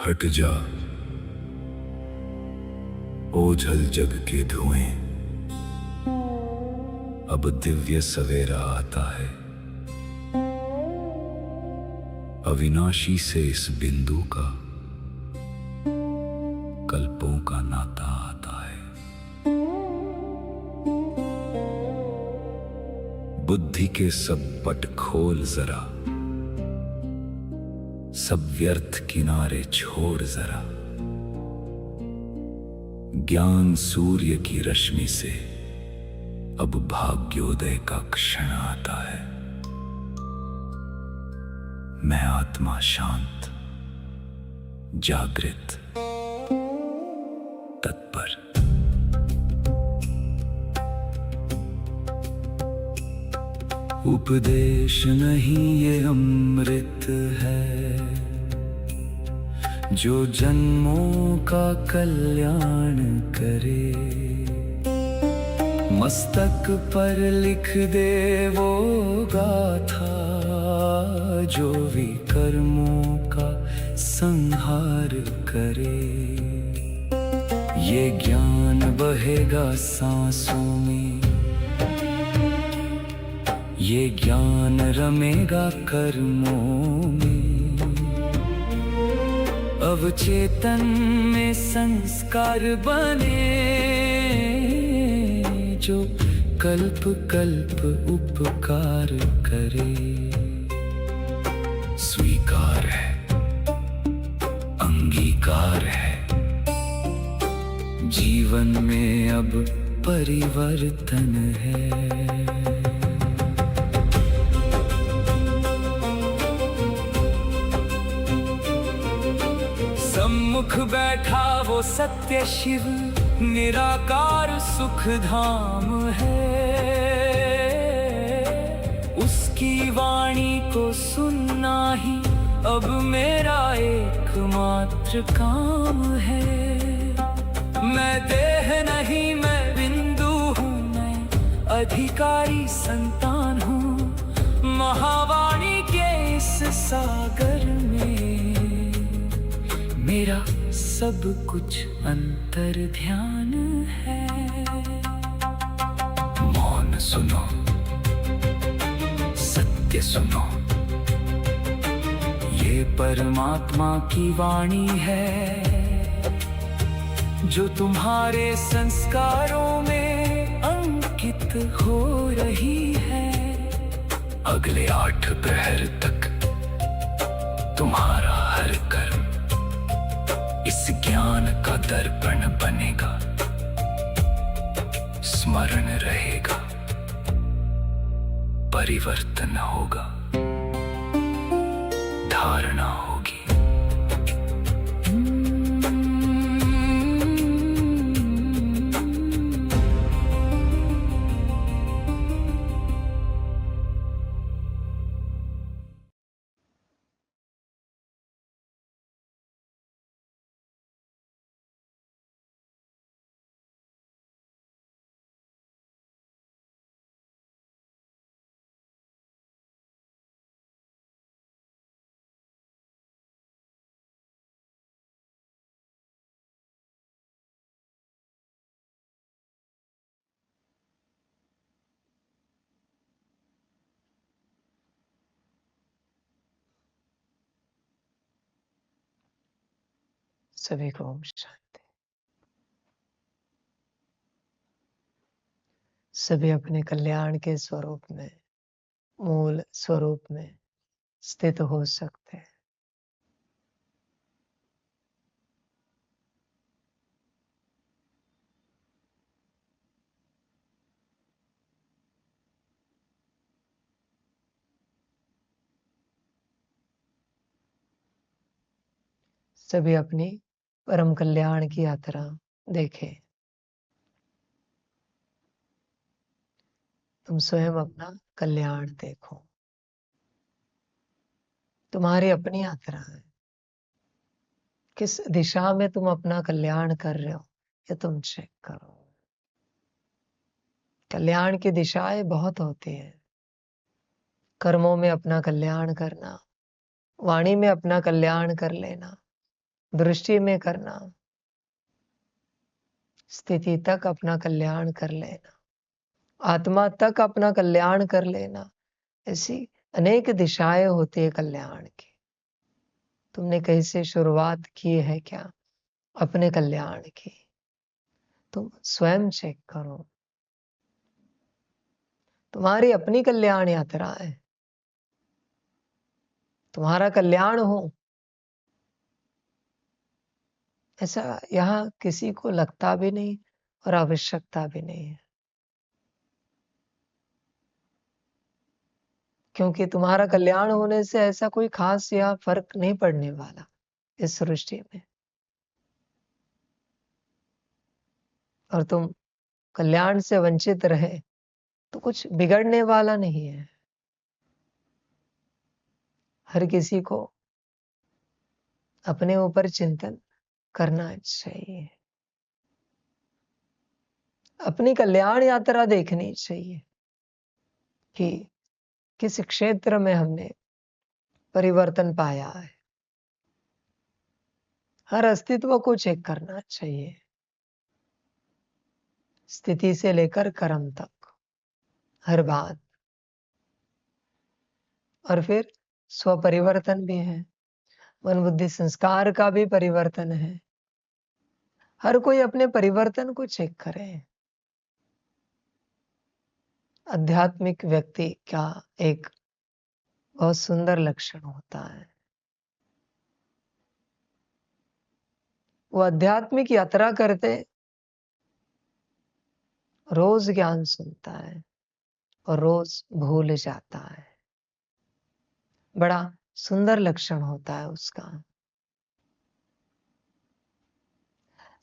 हट जा ओझल जग के धुएं, अब दिव्य सवेरा आता है। अविनाशी से इस बिंदु का कल्पों का नाता आता है। बुद्धि के सब पट खोल जरा, सब व्यर्थ किनारे छोड़ जरा। ज्ञान सूर्य की रश्मि से अब भाग्योदय का क्षण आता है। मैं आत्मा शांत, जागृत, तत्पर। उपदेश नहीं ये अमृत है, जो जन्मों का कल्याण करे। मस्तक पर लिख दे वो गाथा, जो विकर्मों का संहार करे। ये ज्ञान बहेगा सांसों में, ये ज्ञान रमेगा कर्मों में। अवचेतन में संस्कार बने, जो कल्प कल्प उपकार करे। स्वीकार है, अंगीकार है, जीवन में अब परिवर्तन है। सम्मुख बैठा वो सत्य शिव, निराकार सुख धाम है। उसकी वाणी को सुनना ही अब मेरा एकमात्र काम है। मैं देह नहीं, मैं बिंदु हूँ, मैं अधिकारी संतान हूँ। महावाणी के इस सागर में मेरा सब कुछ अंतर ध्यान है। मौन सुनो, सत्य सुनो, ये परमात्मा की वाणी है, जो तुम्हारे संस्कारों में अंकित हो रही है। अगले 8 प्रहर तक तुम्हारा हर कर्म इस ज्ञान का दर्पण बनेगा, स्मरण रहेगा, परिवर्तन होगा, धारणा होगी। सभी को ओम शांति। सभी अपने कल्याण के स्वरूप में, मूल स्वरूप में स्थित हो सकते हैं। सभी अपनी परम कल्याण की यात्रा देखें। तुम स्वयं अपना कल्याण देखो। तुम्हारी अपनी यात्रा है। किस दिशा में तुम अपना कल्याण कर रहे हो, ये तुम चेक करो। कल्याण की दिशाएं बहुत होती हैं। कर्मों में अपना कल्याण करना, वाणी में अपना कल्याण कर लेना, दृष्टि में करना, स्थिति तक अपना कल्याण कर लेना, आत्मा तक अपना कल्याण कर लेना। ऐसी अनेक दिशाएं होती है कल्याण की। तुमने कहीं से शुरुआत की है क्या अपने कल्याण की? तुम स्वयं चेक करो। तुम्हारी अपनी कल्याण यात्रा है, तुम्हारा कल्याण हो, ऐसा यहाँ किसी को लगता भी नहीं और आवश्यकता भी नहीं है। क्योंकि तुम्हारा कल्याण होने से ऐसा कोई खास या फर्क नहीं पड़ने वाला इस सृष्टि में। और तुम कल्याण से वंचित रहे तो कुछ बिगड़ने वाला नहीं है। हर किसी को अपने ऊपर चिंतन करना चाहिए, अपनी कल्याण यात्रा देखनी चाहिए कि किस क्षेत्र में हमने परिवर्तन पाया है। हर अस्तित्व को चेक करना चाहिए, स्थिति से लेकर कर्म तक, हर बात। और फिर स्व परिवर्तन भी है, मन बुद्धि संस्कार का भी परिवर्तन है। हर कोई अपने परिवर्तन को चेक करे। आध्यात्मिक व्यक्ति का एक बहुत सुंदर लक्षण होता है, वो आध्यात्मिक यात्रा करते रोज ज्ञान सुनता है और रोज भूल जाता है। बड़ा सुंदर लक्षण होता है उसका।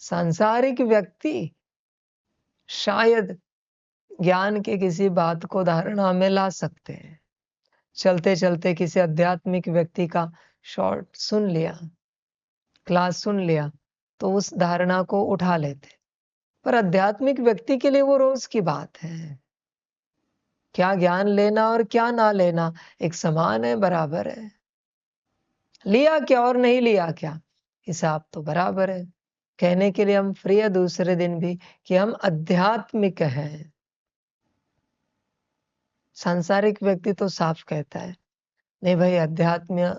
सांसारिक व्यक्ति शायद ज्ञान के किसी बात को धारणा में ला सकते हैं। चलते चलते किसी आध्यात्मिक व्यक्ति का शॉर्ट सुन लिया, क्लास सुन लिया, तो उस धारणा को उठा लेते। पर आध्यात्मिक व्यक्ति के लिए वो रोज की बात है। क्या ज्ञान लेना और क्या ना लेना एक समान है, बराबर है। लिया क्या और नहीं लिया क्या, हिसाब तो बराबर है। कहने के लिए हम फ्री है दूसरे दिन भी कि हम आध्यात्मिक हैं। सांसारिक व्यक्ति तो साफ कहता है, नहीं भाई, अध्यात्म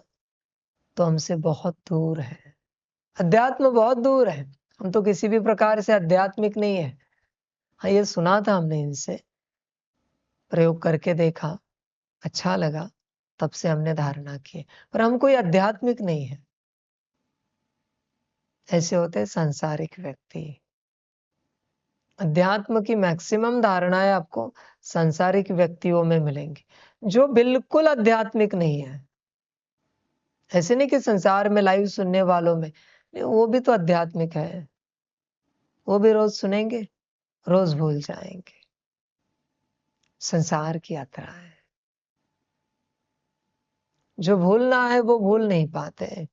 तो हमसे बहुत दूर है, अध्यात्म बहुत दूर है, हम तो किसी भी प्रकार से आध्यात्मिक नहीं है। हाँ, ये सुना था हमने इनसे, प्रयोग करके देखा, अच्छा लगा, तब से हमने धारणा की, पर हम कोई आध्यात्मिक नहीं है। ऐसे होते सांसारिक व्यक्ति। अध्यात्म की मैक्सिमम धारणाएं आपको सांसारिक व्यक्तियों में मिलेंगी, जो बिल्कुल आध्यात्मिक नहीं है। ऐसे नहीं कि संसार में लाइव सुनने वालों में, वो भी तो आध्यात्मिक है, वो भी रोज सुनेंगे, रोज भूल जाएंगे। संसार की यात्रा है, जो भूलना है वो भूल नहीं पाते,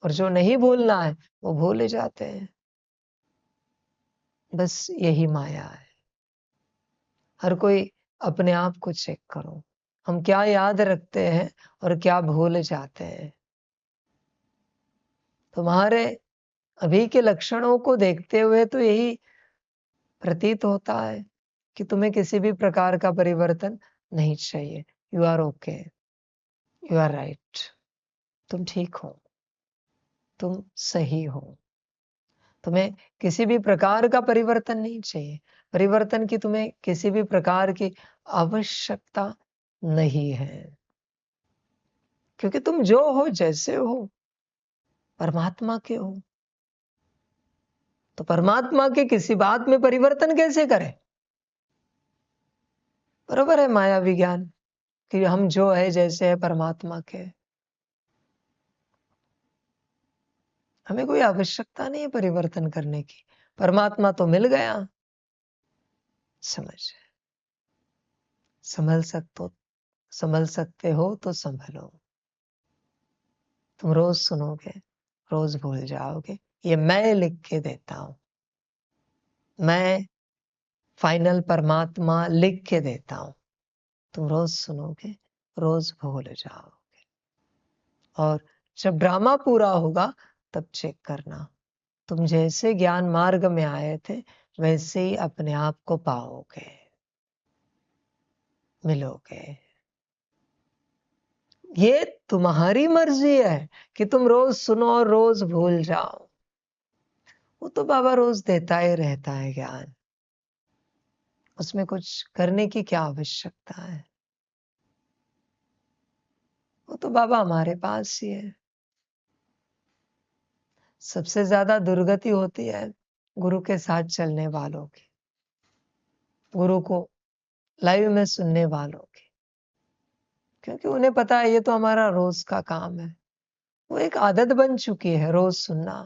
और जो नहीं भूलना है वो भूल जाते हैं। बस यही माया है। हर कोई अपने आप को चेक करो, हम क्या याद रखते हैं और क्या भूल जाते हैं। तुम्हारे अभी के लक्षणों को देखते हुए तो यही प्रतीत होता है कि तुम्हें किसी भी प्रकार का परिवर्तन नहीं चाहिए। You are okay, you are right, तुम ठीक हो, तुम सही हो। तुम्हें किसी भी प्रकार का परिवर्तन नहीं चाहिए, परिवर्तन की तुम्हें किसी भी प्रकार की आवश्यकता नहीं है, क्योंकि तुम जो हो, जैसे हो, परमात्मा के हो। तो परमात्मा के किसी बात में परिवर्तन कैसे करें? बरोबर है माया विज्ञान कि हम जो है जैसे है परमात्मा के, हमें कोई आवश्यकता नहीं है परिवर्तन करने की, परमात्मा तो मिल गया। संभल सकते हो तो संभलो। तुम रोज सुनोगे, रोज भूल जाओगे। ये मैं लिख के देता हूं, मैं फाइनल परमात्मा लिख के देता हूं। तुम रोज सुनोगे, रोज भूल जाओगे। और जब ड्रामा पूरा होगा तब चेक करना, तुम जैसे ज्ञान मार्ग में आए थे वैसे ही अपने आप को पाओगे, मिलोगे। ये तुम्हारी मर्जी है कि तुम रोज सुनो और रोज भूल जाओ। वो तो बाबा रोज देता ही रहता है ज्ञान, उसमें कुछ करने की क्या आवश्यकता है। वो तो बाबा हमारे पास ही है। सबसे ज्यादा दुर्गति होती है गुरु के साथ चलने वालों की, गुरु को लाइव में सुनने वालों की, क्योंकि उन्हें पता है ये तो हमारा रोज का काम है। वो एक आदत बन चुकी है रोज सुनना,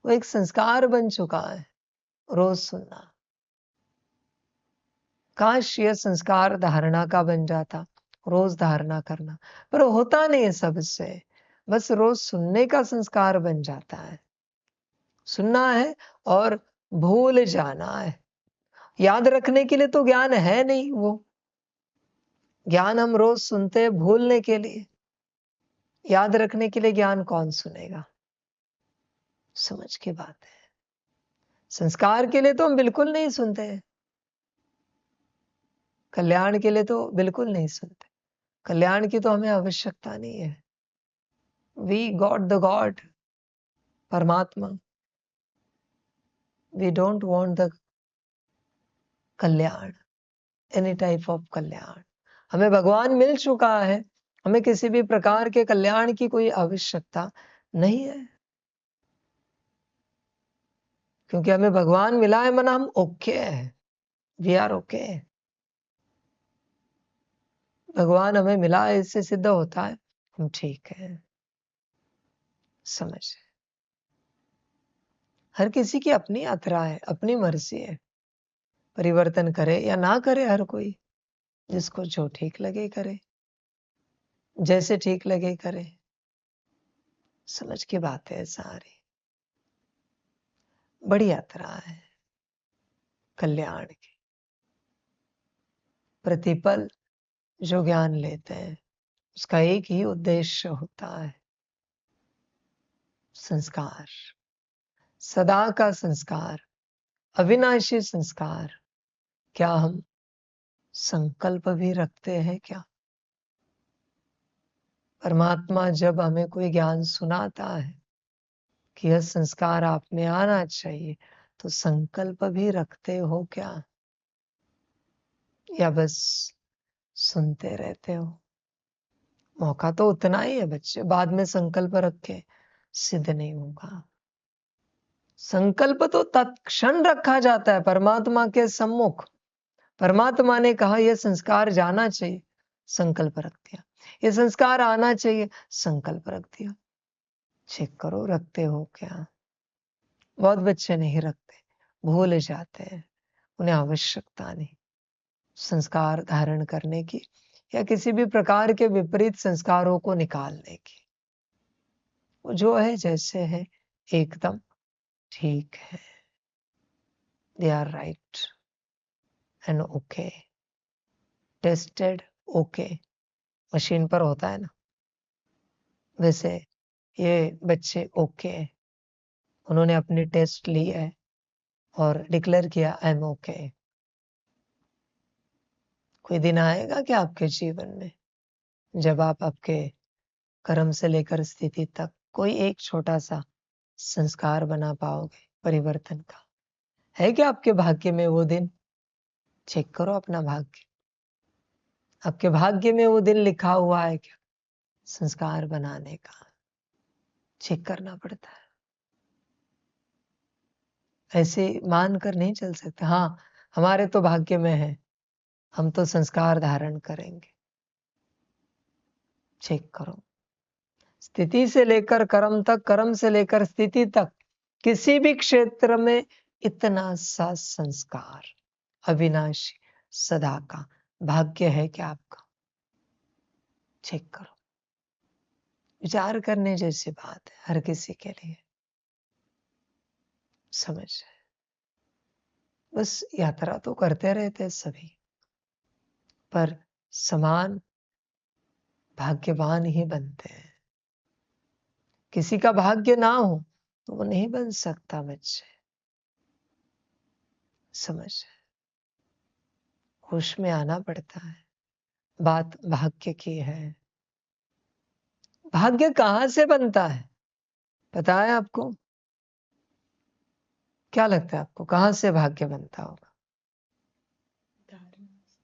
वो एक संस्कार बन चुका है रोज सुनना। काश ये संस्कार धारणा का बन जाता, रोज धारणा करना, पर होता नहीं है सबसे। बस रोज सुनने का संस्कार बन जाता है, सुनना है और भूल जाना है। याद रखने के लिए तो ज्ञान है नहीं, वो ज्ञान हम रोज सुनते हैं भूलने के लिए। याद रखने के लिए ज्ञान कौन सुनेगा? समझ की बात है। संस्कार के लिए तो हम बिल्कुल नहीं सुनते हैं, कल्याण के लिए तो बिल्कुल नहीं सुनते। कल्याण की तो हमें आवश्यकता नहीं है। We got the god, Paramatma. We don't want the kalyan, any type of kalyan. हमें भगवान मिल चुका है, हमें किसी भी प्रकार के कल्याण की कोई आवश्यकता नहीं है, क्योंकि हमें भगवान मिला है, मना हम ओके है, वी आर ओके। भगवान हमें मिला है, इससे सिद्ध होता है हम ठीक है। समझ, हर किसी की अपनी यात्रा है, अपनी मर्जी है, परिवर्तन करे या ना करे, हर कोई जिसको जो ठीक लगे करे, जैसे ठीक लगे करे। समझ की बात है सारी। बड़ी यात्रा है कल्याण की। प्रतिपल जो ज्ञान लेते हैं उसका एक ही उद्देश्य होता है, संस्कार, सदा का संस्कार, अविनाशी संस्कार। क्या हम संकल्प भी रखते हैं क्या? परमात्मा जब हमें कोई ज्ञान सुनाता है कि यह संस्कार आप में आना चाहिए, तो संकल्प भी रखते हो क्या, या बस सुनते रहते हो? मौका तो उतना ही है बच्चे, बाद में संकल्प रखे सिद्ध नहीं होगा। संकल्प तो तत्क्षण रखा जाता है परमात्मा के सम्मुख। परमात्मा ने कहा यह संस्कार जाना चाहिए, संकल्प रख दिया। ये संस्कार आना चाहिए, संकल्प रख दिया। चेक करो रखते हो क्या? बहुत बच्चे नहीं रखते, भूल जाते हैं, उन्हें आवश्यकता नहीं संस्कार धारण करने की या किसी भी प्रकार के विपरीत संस्कारों को निकालने की। वो जो है जैसे है एकदम ठीक है, they are right and okay, tested okay. Machine पर होता है ना, वैसे ये बच्चे ओके, उन्होंने अपनी टेस्ट ली है और डिक्लेयर किया आई एम ओके। कोई दिन आएगा कि आपके जीवन में जब आप आपके कर्म से लेकर स्थिति तक कोई एक छोटा सा संस्कार बना पाओगे परिवर्तन का? है क्या आपके भाग्य में वो दिन? चेक करो अपना भाग्य, आपके भाग्य में वो दिन लिखा हुआ है क्या संस्कार बनाने का? चेक करना पड़ता है, ऐसे मान कर नहीं चल सकते। हाँ, हमारे तो भाग्य में है, हम तो संस्कार धारण करेंगे। चेक करो, स्थिति से लेकर कर्म तक, कर्म से लेकर स्थिति तक, किसी भी क्षेत्र में इतना सा संस्कार अविनाशी सदा का भाग्य है क्या आपका? चेक करो, विचार करने जैसी बात है हर किसी के लिए। समझ, बस यात्रा तो करते रहते सभी, पर समान भाग्यवान ही बनते हैं। किसी का भाग्य ना हो तो वो नहीं बन सकता बच्चे। समझ, होश में आना पड़ता है। बात भाग्य की है। भाग्य कहां से बनता है पता है आपको? क्या लगता है आपको कहां से भाग्य बनता होगा?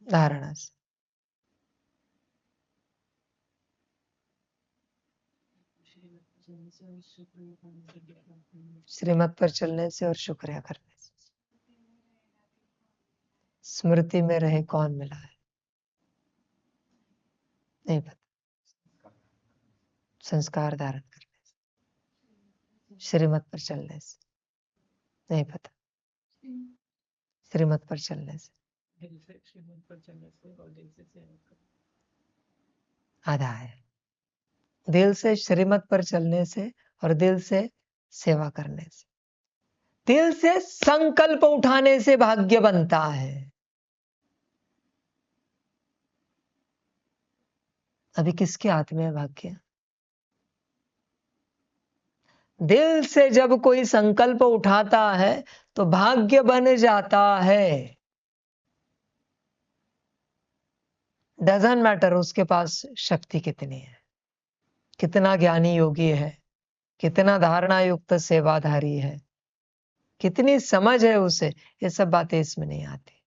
धारणा से। श्रीमत पर चलने से और शुक्रिया करने से। स्मृति में रहे कौन मिला है नहीं पता। संस्कार धारण करने से। श्रीमत पर चलने से नहीं पता। श्रीमत पर चलने से आधा है। दिल से श्रीमत पर चलने से और दिल से सेवा करने से, दिल से संकल्प उठाने से भाग्य बनता है। अभी किसके हाथ में है भाग्य? दिल से जब कोई संकल्प उठाता है तो भाग्य बन जाता है। डजंट मैटर उसके पास शक्ति कितनी है, कितना ज्ञानी योगी है, कितना धारणा युक्त सेवाधारी है, कितनी समझ है उसे, ये सब बातें इसमें नहीं आती।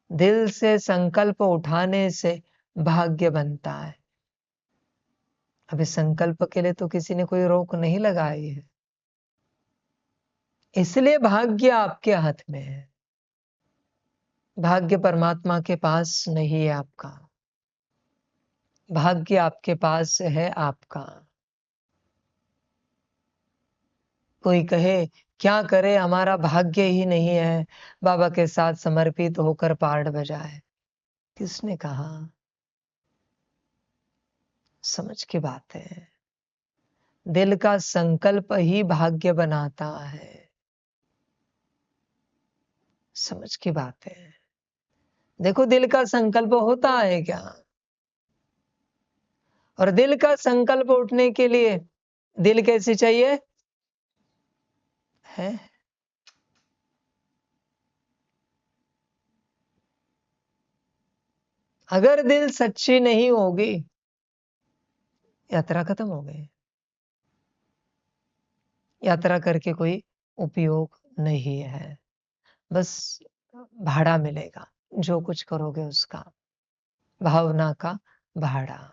दिल से संकल्प उठाने से भाग्य बनता है। अभी संकल्प के लिए तो किसी ने कोई रोक नहीं लगाई है, इसलिए भाग्य आपके हाथ में है। भाग्य परमात्मा के पास नहीं है आपका, भाग्य आपके पास है आपका। कोई कहे क्या करे हमारा भाग्य ही नहीं है, बाबा के साथ समर्पित होकर पार्ट बजाए, किसने कहा? समझ की बात है। दिल का संकल्प ही भाग्य बनाता है। समझ की बात है। देखो दिल का संकल्प होता है क्या, और दिल का संकल्प उठने के लिए दिल कैसी चाहिए है? अगर दिल सच्ची नहीं होगी यात्रा खत्म हो गई। यात्रा करके कोई उपयोग नहीं है, बस भाड़ा मिलेगा, जो कुछ करोगे उसका, भावना का भाड़ा।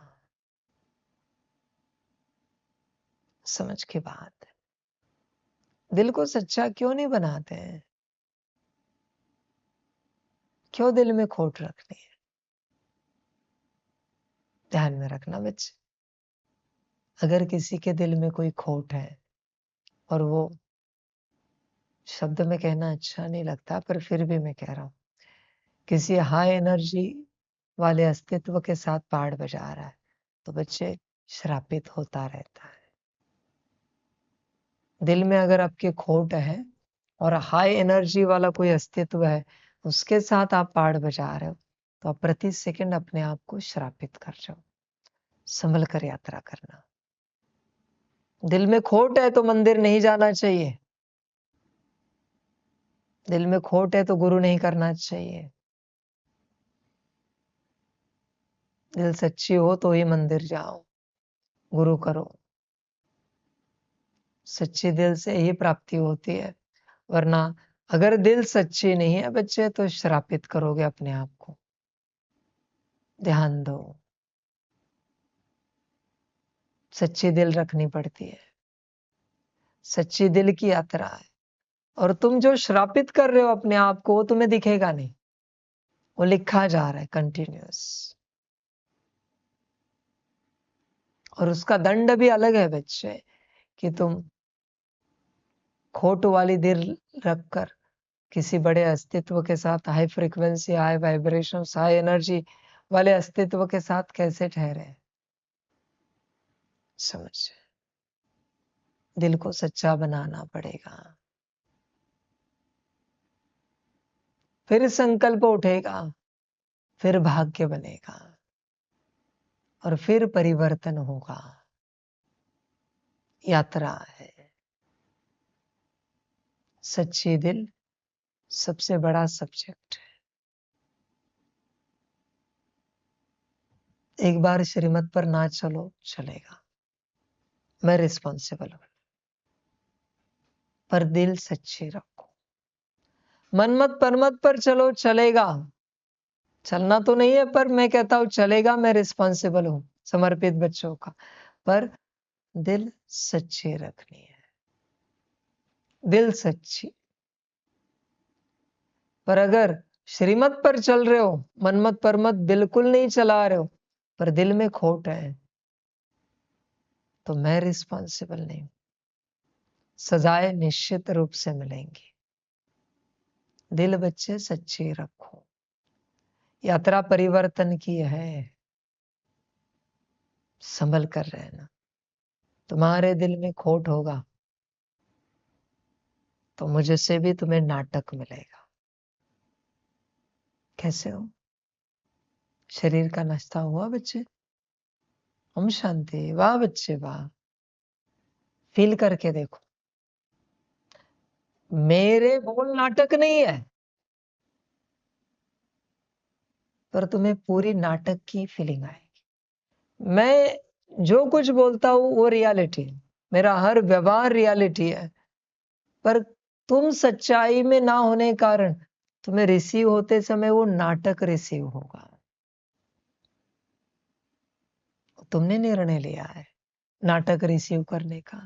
समझ की बात है। दिल को सच्चा क्यों नहीं बनाते हैं? क्यों दिल में खोट रखनी है? ध्यान में रखना बच्चे, अगर किसी के दिल में कोई खोट है, और वो शब्द में कहना अच्छा नहीं लगता पर फिर भी मैं कह रहा हूं, किसी हाई एनर्जी वाले अस्तित्व के साथ पार्ट बजा रहा है, तो बच्चे श्रापित होता रहता है। दिल में अगर आपके खोट है और हाई एनर्जी वाला कोई अस्तित्व है, उसके साथ आप पार्ट बजा रहे हो, तो आप प्रति सेकंड अपने आप को श्रापित कर जाओ। संभल कर यात्रा करना। दिल में खोट है तो मंदिर नहीं जाना चाहिए, दिल में खोट है तो गुरु नहीं करना चाहिए। दिल सच्ची हो तो ही मंदिर जाओ, गुरु करो। सच्ची दिल से ही प्राप्ति होती है, वरना अगर दिल सच्ची नहीं है बच्चे तो श्रापित करोगे अपने आप को। ध्यान दो, सच्ची दिल रखनी पड़ती है, सच्ची दिल की यात्रा है। और तुम जो श्रापित कर रहे हो अपने आप को, वो तुम्हें दिखेगा नहीं, वो लिखा जा रहा है कंटिन्यूअस, और उसका दंड भी अलग है बच्चे, कि तुम खोट वाली दिल रखकर किसी बड़े अस्तित्व के साथ, high frequency, high vibration, high energy वाले अस्तित्व के साथ कैसे ठहरे। समझ, दिल को सच्चा बनाना पड़ेगा, फिर संकल्प उठेगा, फिर भाग्य बनेगा, और फिर परिवर्तन होगा। यात्रा है। सच्ची दिल सबसे बड़ा सब्जेक्ट है। एक बार श्रीमत पर ना चलो चलेगा, मैं रिस्पॉन्सिबल हूं, पर दिल सच्ची रखो। मनमत परमत पर चलो चलेगा, चलना तो नहीं है पर मैं कहता हूं चलेगा, मैं रिस्पॉन्सिबल हूं समर्पित बच्चों का, पर दिल सच्ची रखनी है। दिल सच्ची। पर अगर श्रीमत पर चल रहे हो, मनमत परमत बिल्कुल नहीं चला रहे हो, पर दिल में खोट है, तो मैं रिस्पॉन्सिबल नहीं हूं। सजाएं निश्चित रूप से मिलेंगी। दिल बच्चे सच्ची रखो। यात्रा परिवर्तन की है, संभल कर रहना। तुम्हारे दिल में खोट होगा तो मुझसे भी तुम्हें नाटक मिलेगा। कैसे हो? शरीर का नाश्ता हुआ बच्चे? हम शांति। वाह बच्चे वाह। फील करके देखो, मेरे बोल नाटक नहीं है, पर तुम्हें पूरी नाटक की फीलिंग आएगी। मैं जो कुछ बोलता हूं वो रियलिटी है, मेरा हर व्यवहार रियलिटी है, पर तुम सच्चाई में ना होने कारण तुम्हें रिसीव होते समय वो नाटक रिसीव होगा। तुमने निर्णय लिया है नाटक रिसीव करने का।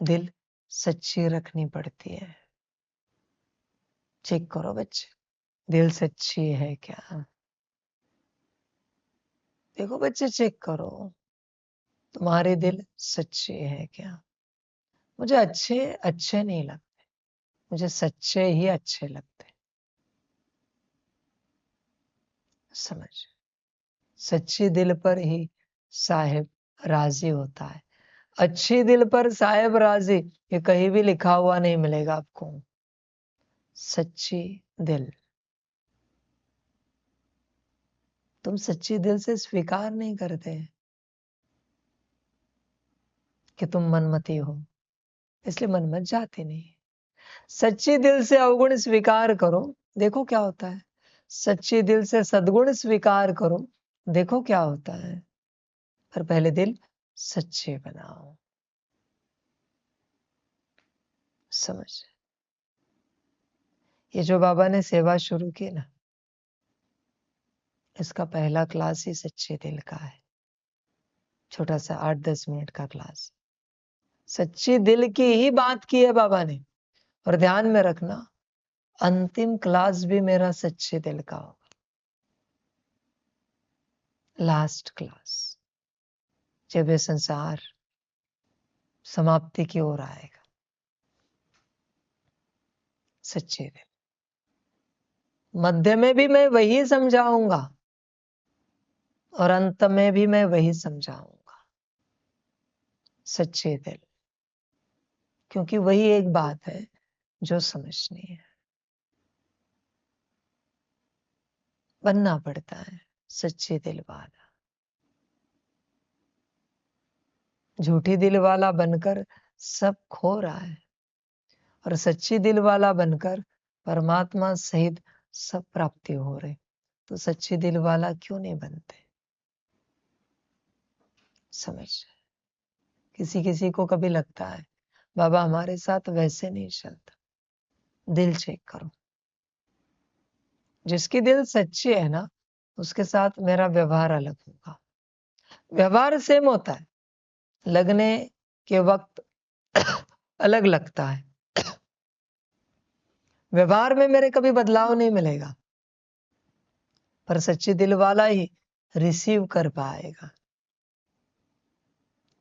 दिल सच्ची रखनी पड़ती है। चेक करो बच्चे, दिल सच्ची है क्या? देखो बच्चे, चेक करो तुम्हारे दिल सच्चे है क्या? मुझे अच्छे अच्छे नहीं लगते, मुझे सच्चे ही अच्छे लगते। समझ? सच्ची दिल पर ही साहेब राजी होता है। अच्छी दिल पर साहेब राजी, ये कहीं भी लिखा हुआ नहीं मिलेगा आपको। सच्ची दिल। तुम सच्ची दिल से स्वीकार नहीं करते कि तुम मनमती हो, इसलिए मनमत जाती नहीं। सच्ची दिल से अवगुण स्वीकार करो, देखो क्या होता है। सच्ची दिल से सद्गुण स्वीकार करो, देखो क्या होता है। पर पहले दिल सच्चे बनाओ। समझ? ये जो बाबा ने सेवा शुरू की ना, इसका पहला क्लास ही सच्चे दिल का है। छोटा सा 8-10 मिनट का क्लास, सच्ची दिल की ही बात की है बाबा ने। और ध्यान में रखना, अंतिम क्लास भी मेरा सच्चे दिल का होगा। लास्ट क्लास, जब ये संसार समाप्ति की ओर आएगा। सच्चे दिल। मध्य में भी मैं वही समझाऊंगा और अंत में भी मैं वही समझाऊंगा। सच्चे दिल, क्योंकि वही एक बात है जो समझनी है। बनना पड़ता है सच्चे दिल वाला। झूठी दिल वाला बनकर सब खो रहा है, और सच्ची दिल वाला बनकर परमात्मा सहित सब प्राप्ति हो रहे। तो सच्ची दिल वाला क्यों नहीं बनते? समझ? किसी किसी को कभी लगता है बाबा हमारे साथ वैसे नहीं चलता। दिल चेक करो। जिसकी दिल सच्ची है ना, उसके साथ मेरा व्यवहार अलग होगा। व्यवहार सेम होता है, लगने के वक्त अलग लगता है। व्यवहार में मेरे कभी बदलाव नहीं मिलेगा, पर सच्ची दिल वाला ही रिसीव कर पाएगा।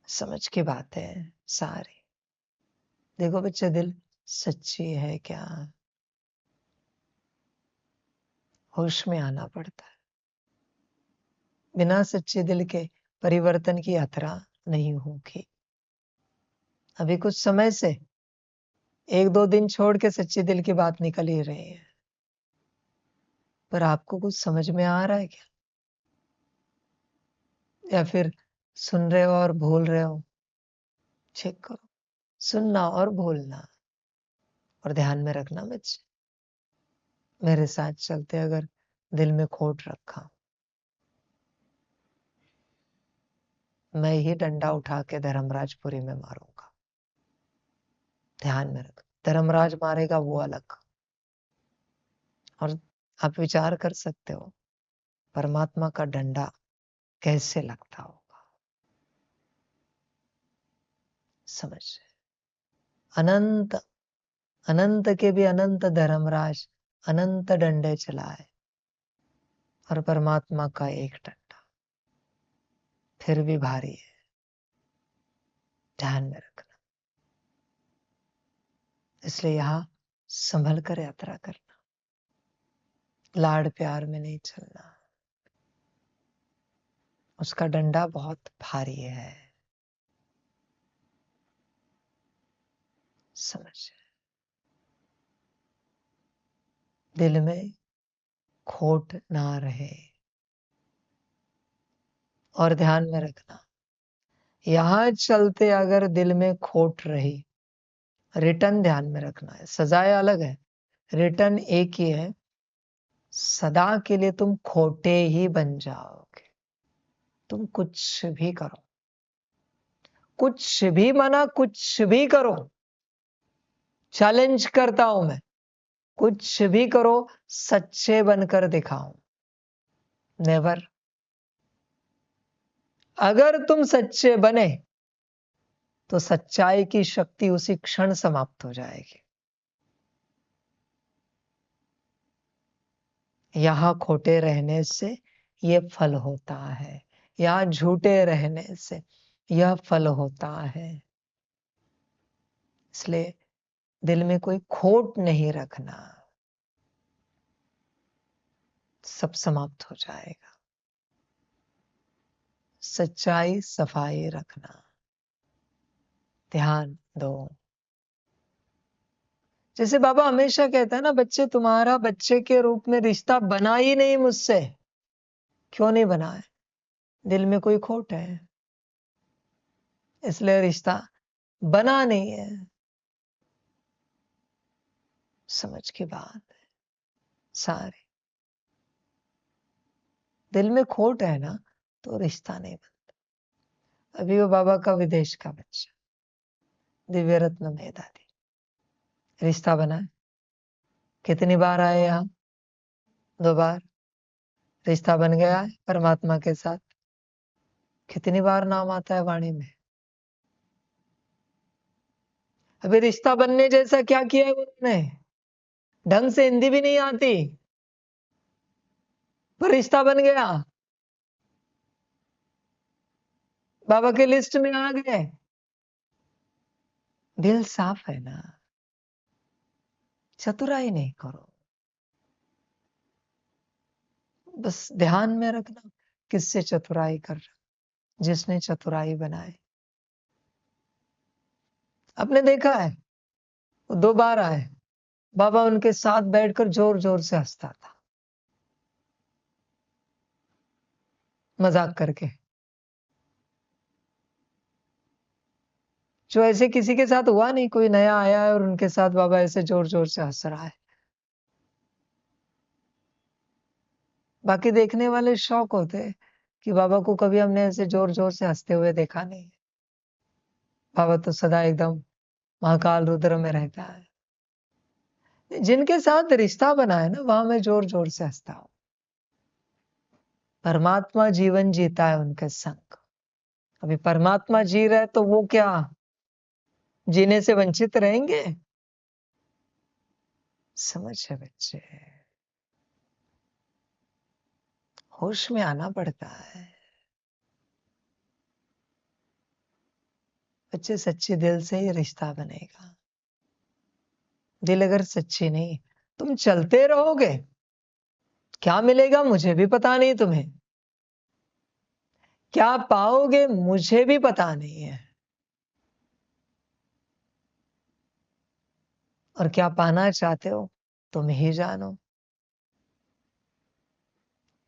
समझ की बात है सारी। देखो बच्चे, दिल सच्ची है क्या? होश में आना पड़ता है। बिना सच्चे दिल के परिवर्तन की यात्रा नहीं होगी। अभी कुछ समय से 1-2 दिन छोड़ के सच्चे दिल की बात निकल ही रही है, पर आपको कुछ समझ में आ रहा है क्या? या फिर सुन रहे हो और भूल रहे हो, चेक करो। सुनना और भूलना, और ध्यान में रखना बच्चे, मेरे साथ चलते अगर दिल में खोट रखा, मैं ही डंडा उठा के धर्मराजपुरी में मारूंगा। ध्यान में रख, धर्मराज मारेगा वो अलग। और आप विचार कर सकते हो परमात्मा का डंडा कैसे लगता होगा। समझ, अनंत अनंत के भी अनंत धर्मराज अनंत डंडे चलाए, और परमात्मा का एक डंडा फिर भी भारी है। ध्यान में रखना, इसलिए यहां संभल कर यात्रा करना, लाड प्यार में नहीं चलना। उसका डंडा बहुत भारी है। समझ, दिल में खोट ना रहे। और ध्यान में रखना, यहां चलते अगर दिल में खोट रही, रिटर्न ध्यान में रखना है। सजाएं अलग है, रिटर्न एक ही है। सदा के लिए तुम खोटे ही बन जाओगे। तुम कुछ भी करो, कुछ भी माना कुछ भी करो, चैलेंज करता हूं मैं, कुछ भी करो, सच्चे बनकर दिखाओ। नेवर। अगर तुम सच्चे बने तो सच्चाई की शक्ति उसी क्षण समाप्त हो जाएगी। यहां खोटे रहने से यह फल होता है, यहां झूठे रहने से यह फल होता है। इसलिए दिल में कोई खोट नहीं रखना, सब समाप्त हो जाएगा। सच्चाई सफाई रखना, ध्यान दो। जैसे बाबा हमेशा कहता है ना, बच्चे तुम्हारा बच्चे के रूप में रिश्ता बना ही नहीं मुझसे। क्यों नहीं बना है? दिल में कोई खोट है, इसलिए रिश्ता बना नहीं है। समझ की बात है सारी। दिल में खोट है ना तो रिश्ता नहीं बनता। अभी वो बाबा का विदेश का बच्चा दिव्य रत्न मेधाती, रिश्ता बना है। कितनी बार आए यहाँ? 2 बार। रिश्ता बन गया है परमात्मा के साथ। कितनी बार नाम आता है वाणी में। अभी रिश्ता बनने जैसा क्या किया है उन्होंने? ढंग से हिंदी भी नहीं आती, पर रिश्ता बन गया, बाबा के लिस्ट में आ गए। दिल साफ है ना, चतुराई नहीं करो। बस ध्यान में रखना, किससे चतुराई कर रहा? जिसने चतुराई बनाई। आपने देखा है, वो 2 बार आए, बाबा उनके साथ बैठकर जोर जोर से हंसता था, मजाक करके। जो ऐसे किसी के साथ हुआ नहीं, कोई नया आया है और उनके साथ बाबा ऐसे जोर जोर से हंस रहा है। बाकी देखने वाले शौक होते कि बाबा को कभी हमने ऐसे जोर जोर से हंसते हुए देखा नहीं। बाबा तो सदा एकदम महाकाल रुद्र में रहता है। जिनके साथ रिश्ता बना है ना, वहां मैं जोर जोर से हंसता हूं। परमात्मा जीवन जीता है उनके संग। अभी परमात्मा जी रहा है तो वो क्या जीने से वंचित रहेंगे? समझ है बच्चे, होश में आना पड़ता है। बच्चे सच्चे दिल से ही रिश्ता बनेगा। दिल अगर सच्ची नहीं, तुम चलते रहोगे, क्या मिलेगा मुझे भी पता नहीं, तुम्हें क्या पाओगे मुझे भी पता नहीं है, और क्या पाना चाहते हो तुम ही जानो।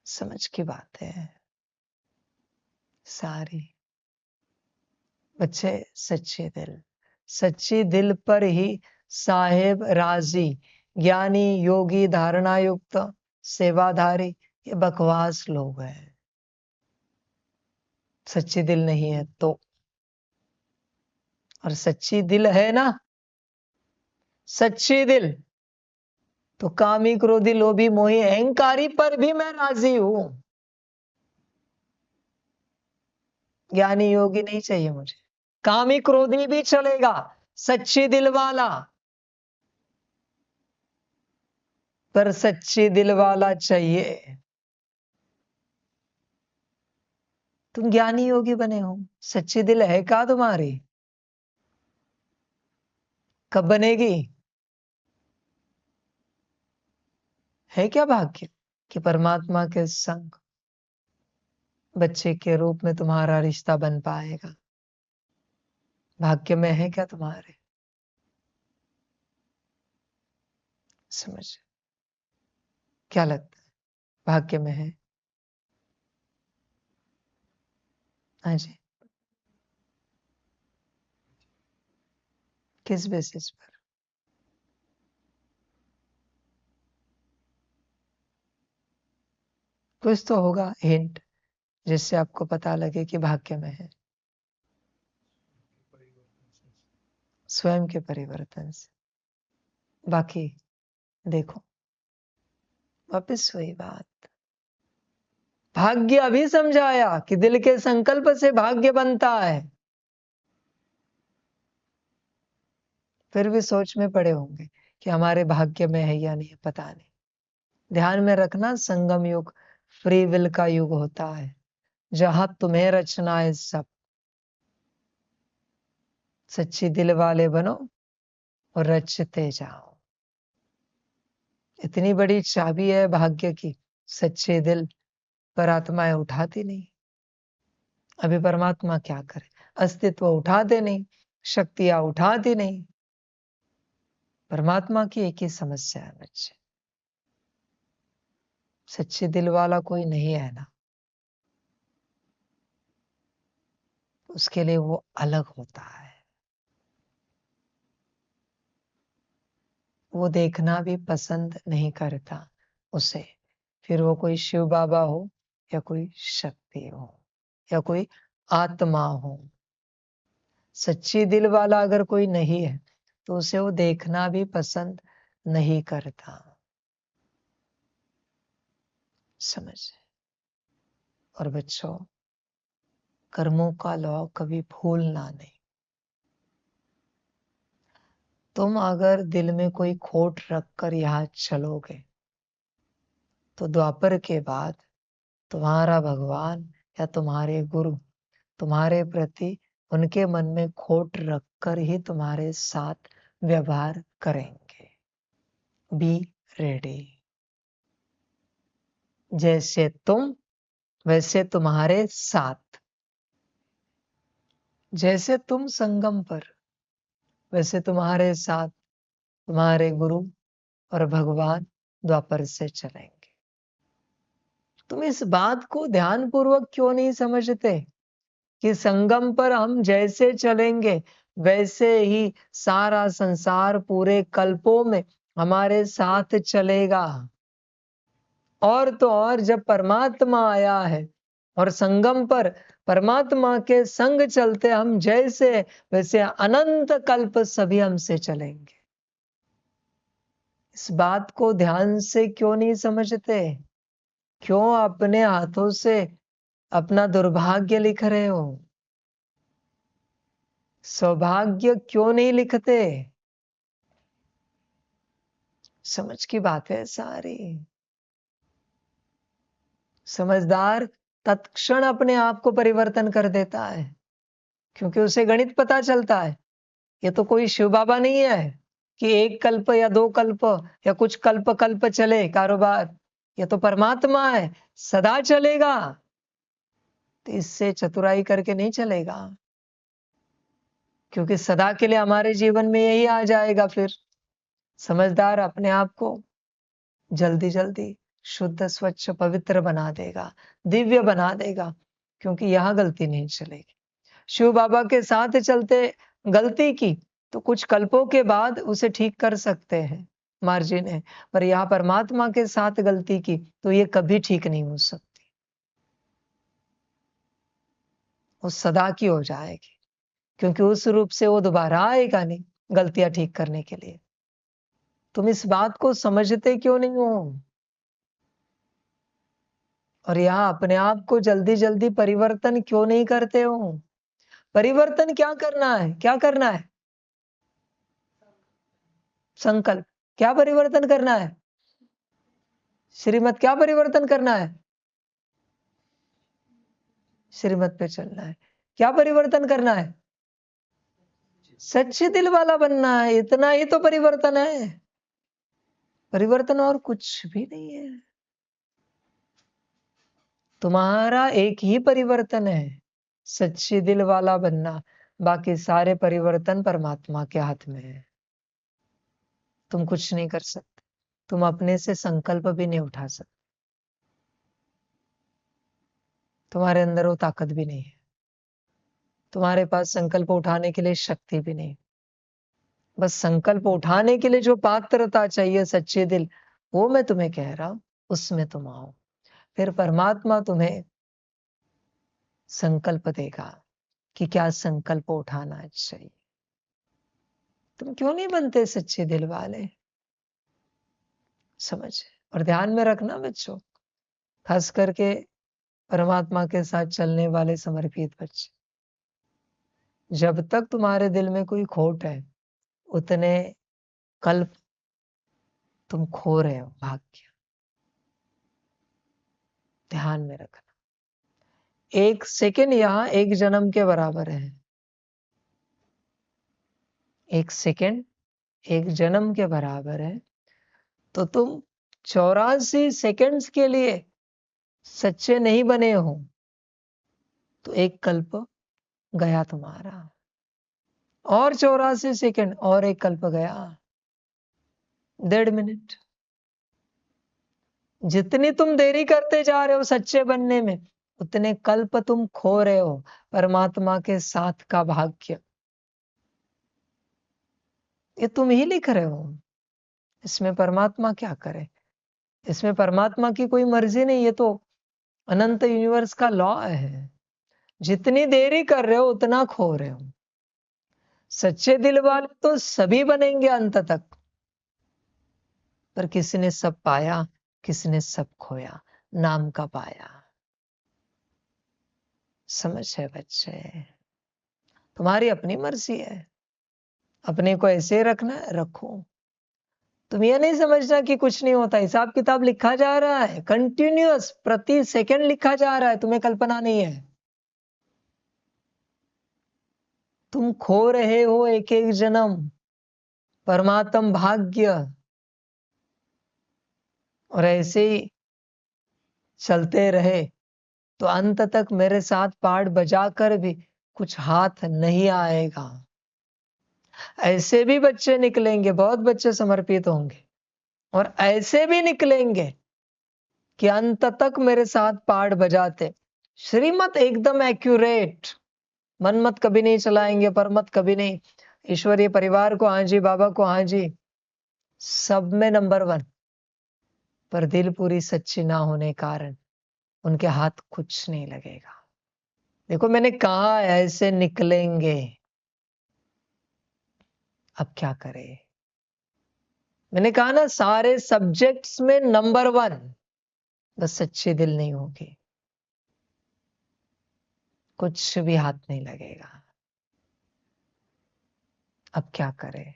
समझ की बात है सारी। बच्चे सच्ची दिल पर ही साहेब राजी, ज्ञानी योगी धारणा युक्त सेवाधारी, ये बकवास लोग हैं। सच्ची दिल नहीं है तो, और सच्ची दिल है ना, सच्ची दिल तो कामी क्रोधी लोभी मोही अहंकारी पर भी मैं राजी हूं। ज्ञानी योगी नहीं चाहिए मुझे, कामी क्रोधी भी चलेगा, सच्ची दिल वाला, पर सच्ची दिल वाला चाहिए। तुम ज्ञानी योगी बने हो, सच्ची दिल है क्या तुम्हारी? कब बनेगी? है क्या भाग्य कि परमात्मा के संग बच्चे के रूप में तुम्हारा रिश्ता बन पाएगा? भाग्य में है क्या तुम्हारे? समझ, क्या लगता है भाग्य में है? हाँ जी, किस बेसिस पर? कुछ तो होगा हिंट जिससे आपको पता लगे कि भाग्य में है। स्वयं के परिवर्तन से। बाकी देखो, वापिस वही बात, भाग्य अभी समझाया कि दिल के संकल्प से भाग्य बनता है। फिर भी सोच में पड़े होंगे कि हमारे भाग्य में है या नहीं, पता नहीं। ध्यान में रखना, संगम युग फ्री विल का युग होता है, जहां तुम्हें रचना है सब। सच्ची दिल वाले बनो और रचते जाओ। इतनी बड़ी चाबी है भाग्य की, सच्चे दिल, पर आत्माएं उठाती नहीं। अभी परमात्मा क्या करे, अस्तित्व उठाते नहीं, शक्तियां उठाती नहीं। परमात्मा की एक ही समस्या है बच्चे, सच्चे दिल वाला कोई नहीं है ना, उसके लिए वो अलग होता है। वो देखना भी पसंद नहीं करता उसे, फिर वो कोई शिव बाबा हो या कोई शक्ति हो या कोई आत्मा हो। सच्ची दिल वाला अगर कोई नहीं है तो उसे वो देखना भी पसंद नहीं करता। समझ। और बच्चों, कर्मों का लॉ कभी भूलना नहीं। तुम अगर दिल में कोई खोट रखकर यहां चलोगे तो द्वापर के बाद तुम्हारा भगवान या तुम्हारे गुरु तुम्हारे प्रति उनके मन में खोट रखकर ही तुम्हारे साथ व्यवहार करेंगे। Be ready. जैसे तुम वैसे तुम्हारे साथ, जैसे तुम संगम पर वैसे तुम्हारे साथ तुम्हारे गुरु और भगवान द्वापर से चलेंगे। तुम इस बात को ध्यानपूर्वक क्यों नहीं समझते कि संगम पर हम जैसे चलेंगे वैसे ही सारा संसार पूरे कल्पों में हमारे साथ चलेगा। और तो और जब परमात्मा आया है और संगम पर परमात्मा के संग चलते हम जैसे वैसे अनंत कल्प सभी हमसे चलेंगे। इस बात को ध्यान से क्यों नहीं समझते? क्यों अपने हाथों से अपना दुर्भाग्य लिख रहे हो? सौभाग्य क्यों नहीं लिखते? समझ की बात है सारी। समझदार तत्क्षण अपने आप को परिवर्तन कर देता है, क्योंकि उसे गणित पता चलता है। ये तो कोई शिव बाबा नहीं है कि एक कल्प या दो कल्प या कुछ कल्प कल्प चले कारोबार। ये तो परमात्मा है, सदा चलेगा। तो इससे चतुराई करके नहीं चलेगा, क्योंकि सदा के लिए हमारे जीवन में यही आ जाएगा। फिर समझदार अपने आप को जल्दी जल्दी शुद्ध स्वच्छ पवित्र बना देगा, दिव्य बना देगा, क्योंकि यहां गलती नहीं चलेगी। शिव बाबा के साथ चलते गलती की तो कुछ कल्पों के बाद उसे ठीक कर सकते हैं, मार्जिन है। पर यहाँ परमात्मा के साथ गलती की तो ये कभी ठीक नहीं हो सकती, वो सदा की हो जाएगी, क्योंकि उस रूप से वो दोबारा आएगा नहीं गलतियां ठीक करने के लिए। तुम इस बात को समझते क्यों नहीं हो? और यहाँ अपने आप को जल्दी जल्दी परिवर्तन क्यों नहीं करते हो? परिवर्तन क्या करना है? क्या करना है? संकल्प। क्या परिवर्तन करना है? श्रीमत क्या परिवर्तन करना है? श्रीमत पे चलना है। क्या परिवर्तन करना है? सच्चे दिल वाला बनना है। इतना ही तो परिवर्तन है, परिवर्तन और कुछ भी नहीं है। तुम्हारा एक ही परिवर्तन है, सच्चे दिल वाला बनना। बाकी सारे परिवर्तन परमात्मा के हाथ में है। तुम कुछ नहीं कर सकते, तुम अपने से संकल्प भी नहीं उठा सकते, तुम्हारे अंदर वो ताकत भी नहीं है, तुम्हारे पास संकल्प उठाने के लिए शक्ति भी नहीं। बस संकल्प उठाने के लिए जो पात्रता चाहिए, सच्चे दिल, वो मैं तुम्हें कह रहा हूं, उसमें तुम आओ। फिर परमात्मा तुम्हें संकल्प देगा कि क्या संकल्प उठाना चाहिए। तुम क्यों नहीं बनते सच्चे दिल वाले? समझ। और ध्यान में रखना बच्चों, खास करके परमात्मा के साथ चलने वाले समर्पित बच्चे, जब तक तुम्हारे दिल में कोई खोट है, उतने कल्प तुम खो रहे हो भाग्य। ध्यान में रखना, एक सेकंड यहाँ एक जन्म के बराबर है। एक सेकंड एक जन्म के बराबर है। तो तुम 84 सेकंड्स के लिए सच्चे नहीं बने हो तो एक कल्प गया तुम्हारा, और 84 सेकंड और एक कल्प गया, 1.5 मिनट। जितनी तुम देरी करते जा रहे हो सच्चे बनने में, उतने कल्प तुम खो रहे हो परमात्मा के साथ का भाग्य। ये तुम ही लिख रहे हो, इसमें परमात्मा क्या करे? इसमें परमात्मा की कोई मर्जी नहीं, ये तो अनंत यूनिवर्स का लॉ है। जितनी देरी कर रहे हो उतना खो रहे हो। सच्चे दिल वाले तो सभी बनेंगे अंत तक, पर किसी ने सब पाया, किसी ने सब खोया, नाम का पाया। समझ है बच्चे? तुम्हारी अपनी मर्जी है, अपने को ऐसे रखना है रखो। तुम ये नहीं समझना कि कुछ नहीं होता, हिसाब किताब लिखा जा रहा है, कंटिन्यूअस प्रति सेकंड लिखा जा रहा है, तुम्हें कल्पना नहीं है। तुम खो रहे हो एक एक जन्म परमात्म भाग्य, और ऐसे ही चलते रहे तो अंत तक मेरे साथ पाठ बजाकर भी कुछ हाथ नहीं आएगा। ऐसे भी बच्चे निकलेंगे, बहुत बच्चे समर्पित होंगे, और ऐसे भी निकलेंगे कि अंत तक मेरे साथ पाठ बजाते, श्रीमत एकदम एक्यूरेट, मन मत कभी नहीं चलाएंगे, पर मत कभी नहीं, ईश्वरीय परिवार को हाँ जी, बाबा को हाँ जी, सब में नंबर 1, पर दिल पूरी सच्ची ना होने कारण उनके हाथ कुछ नहीं लगेगा। देखो मैंने कहा ऐसे निकलेंगे, अब क्या करें? मैंने कहा ना सारे सब्जेक्ट्स में नंबर 1, बस सच्चे दिल नहीं होगी, कुछ भी हाथ नहीं लगेगा। अब क्या करें?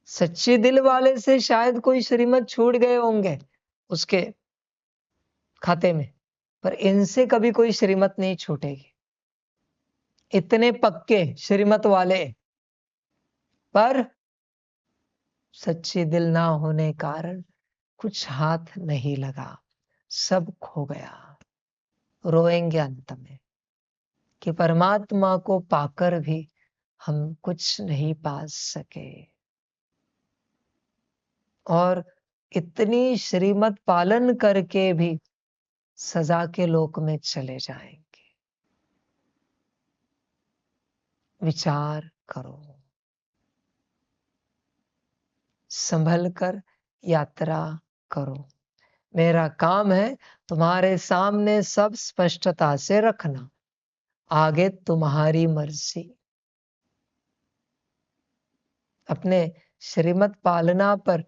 सच्चे दिल वाले से शायद कोई श्रीमत छूट गए होंगे उसके खाते में, पर इनसे कभी कोई श्रीमत नहीं छूटेगी। इतने पक्के श्रीमत वाले, पर सच्चे दिल ना होने कारण कुछ हाथ नहीं लगा, सब खो गया। रोएंगे अंत में कि परमात्मा को पाकर भी हम कुछ नहीं पा सके, और इतनी श्रीमत पालन करके भी सजा के लोक में चले जाएंगे। विचार करो, संभल कर यात्रा करो। मेरा काम है तुम्हारे सामने सब स्पष्टता से रखना, आगे तुम्हारी मर्जी। अपने श्रीमत पालना पर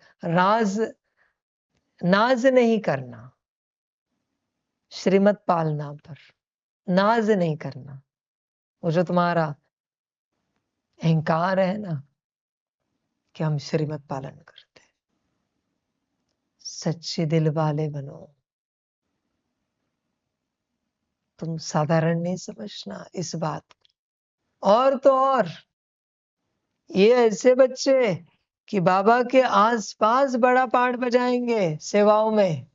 नाज नहीं करना, श्रीमत पालना पर नाज नहीं करना। वो जो तुम्हारा अहंकार है ना कि हम श्रीमत पालन करते, सच्चे दिल वाले बनो। तुम साधारण नहीं समझना इस बात को। और तो और ये ऐसे बच्चे कि बाबा के आसपास बड़ा पाठ बजाएंगे सेवाओं में।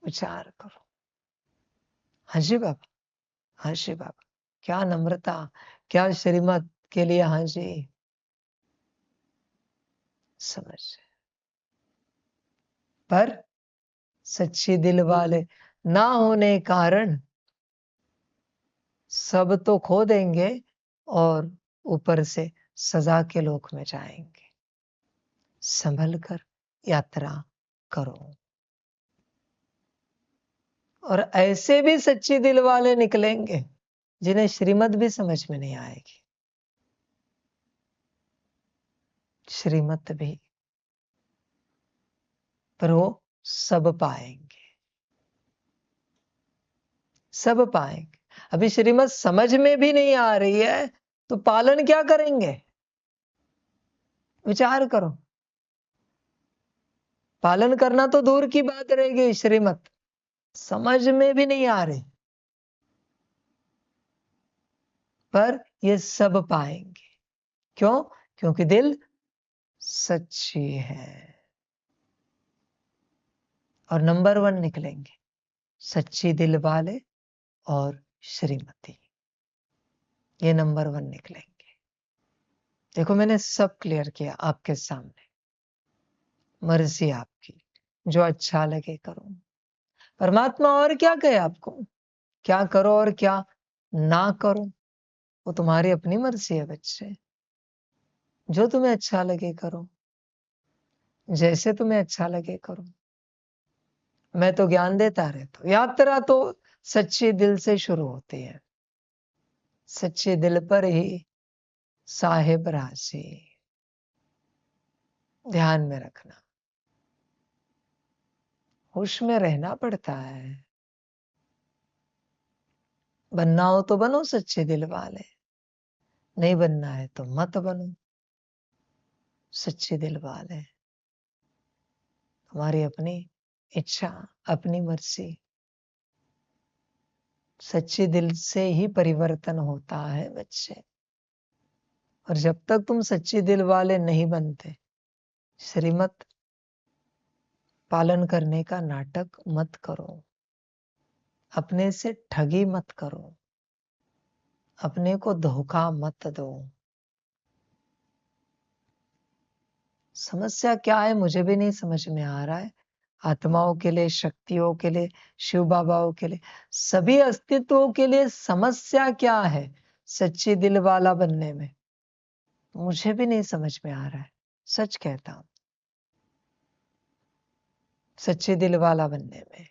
विचार करो। हाँ जी बाबा, हाँ जी बाबा, क्या नम्रता, क्या श्रीमत के लिए हाँ जी। समझ, पर सच्ची दिल वाले ना होने कारण सब तो खो देंगे और ऊपर से सजा के लोक में जाएंगे। संभल कर यात्रा करो। और ऐसे भी सच्ची दिल वाले निकलेंगे जिन्हें श्रीमत भी समझ में नहीं आएगी। श्रीमत भी, पर वो सब पाएंगे, सब पाएंगे। अभी श्रीमत समझ में भी नहीं आ रही है तो पालन क्या करेंगे? विचार करो। पालन करना तो दूर की बात रहेगी, श्रीमत समझ में भी नहीं आ रही, पर ये सब पाएंगे। क्यों? क्योंकि दिल सच्ची है। और नंबर 1 निकलेंगे सच्ची दिल वाले और श्रीमती, ये नंबर 1 निकलेंगे। देखो मैंने सब क्लियर किया आपके सामने। मर्जी आपकी, जो अच्छा लगे करो। परमात्मा और क्या कहे आपको, क्या करो और क्या ना करो, वो तुम्हारी अपनी मर्जी है बच्चे। जो तुम्हें अच्छा लगे करो, जैसे तुम्हें अच्छा लगे करो। मैं तो ज्ञान देता रहता हूं। यात्रा तो सच्चे दिल से शुरू होती है। सच्चे दिल पर ही साहेब राशि, ध्यान में रखना। होश में रहना पड़ता है। बनना हो तो बनो सच्चे दिल वाले, नहीं बनना है तो मत बनो सच्चे दिल वाले। हमारी अपनी इच्छा, अपनी मर्जी। सच्चे दिल से ही परिवर्तन होता है बच्चे। और जब तक तुम सच्चे दिल वाले नहीं बनते, श्रीमत पालन करने का नाटक मत करो। अपने से ठगी मत करो, अपने को धोखा मत दो। समस्या क्या है मुझे भी नहीं समझ में आ रहा है। आत्माओं के लिए, शक्तियों के लिए, शिव बाबाओं के लिए, सभी अस्तित्वों के लिए समस्या क्या है सच्ची दिल वाला बनने में, मुझे भी नहीं समझ में आ रहा है। सच कहता हूं, सच्चे दिल वाला बनने में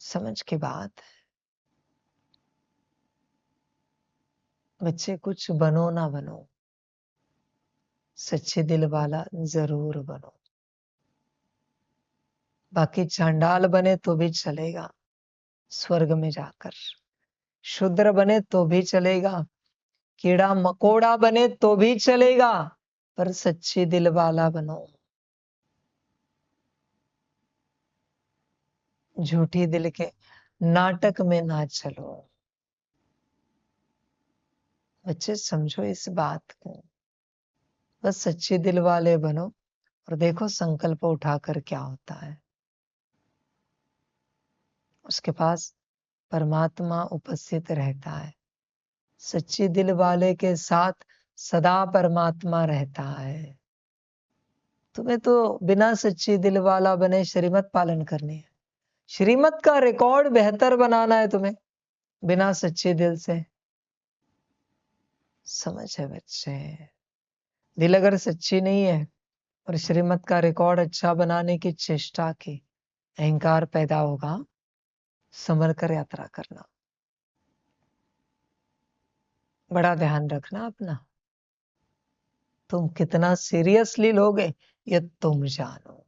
समझ की बात है। बच्चे कुछ बनो ना बनो, सच्चे दिल वाला जरूर बनो। बाकी चांडाल बने तो भी चलेगा स्वर्ग में जाकर, शूद्र बने तो भी चलेगा, कीड़ा मकोड़ा बने तो भी चलेगा, पर सच्चे दिल वाला बनो। झूठी दिल के नाटक में ना चलो। बच्चे समझो इस बात को। बस सच्चे दिल वाले बनो और देखो संकल्प उठाकर क्या होता है। उसके पास परमात्मा उपस्थित रहता है। सच्चे दिल वाले के साथ सदा परमात्मा रहता है। तुम्हें तो बिना सच्ची दिल वाला बने श्रीमत पालन करनी है। श्रीमत का रिकॉर्ड बेहतर बनाना है तुम्हें। बिना सच्चे दिल से। समझ है बच्चे? दिल अगर सच्ची नहीं है और श्रीमत का रिकॉर्ड अच्छा बनाने की चेष्टा की, अहंकार पैदा होगा। संभल कर यात्रा करना, बड़ा ध्यान रखना अपना। तुम कितना सीरियसली लोगे ये तुम जानो।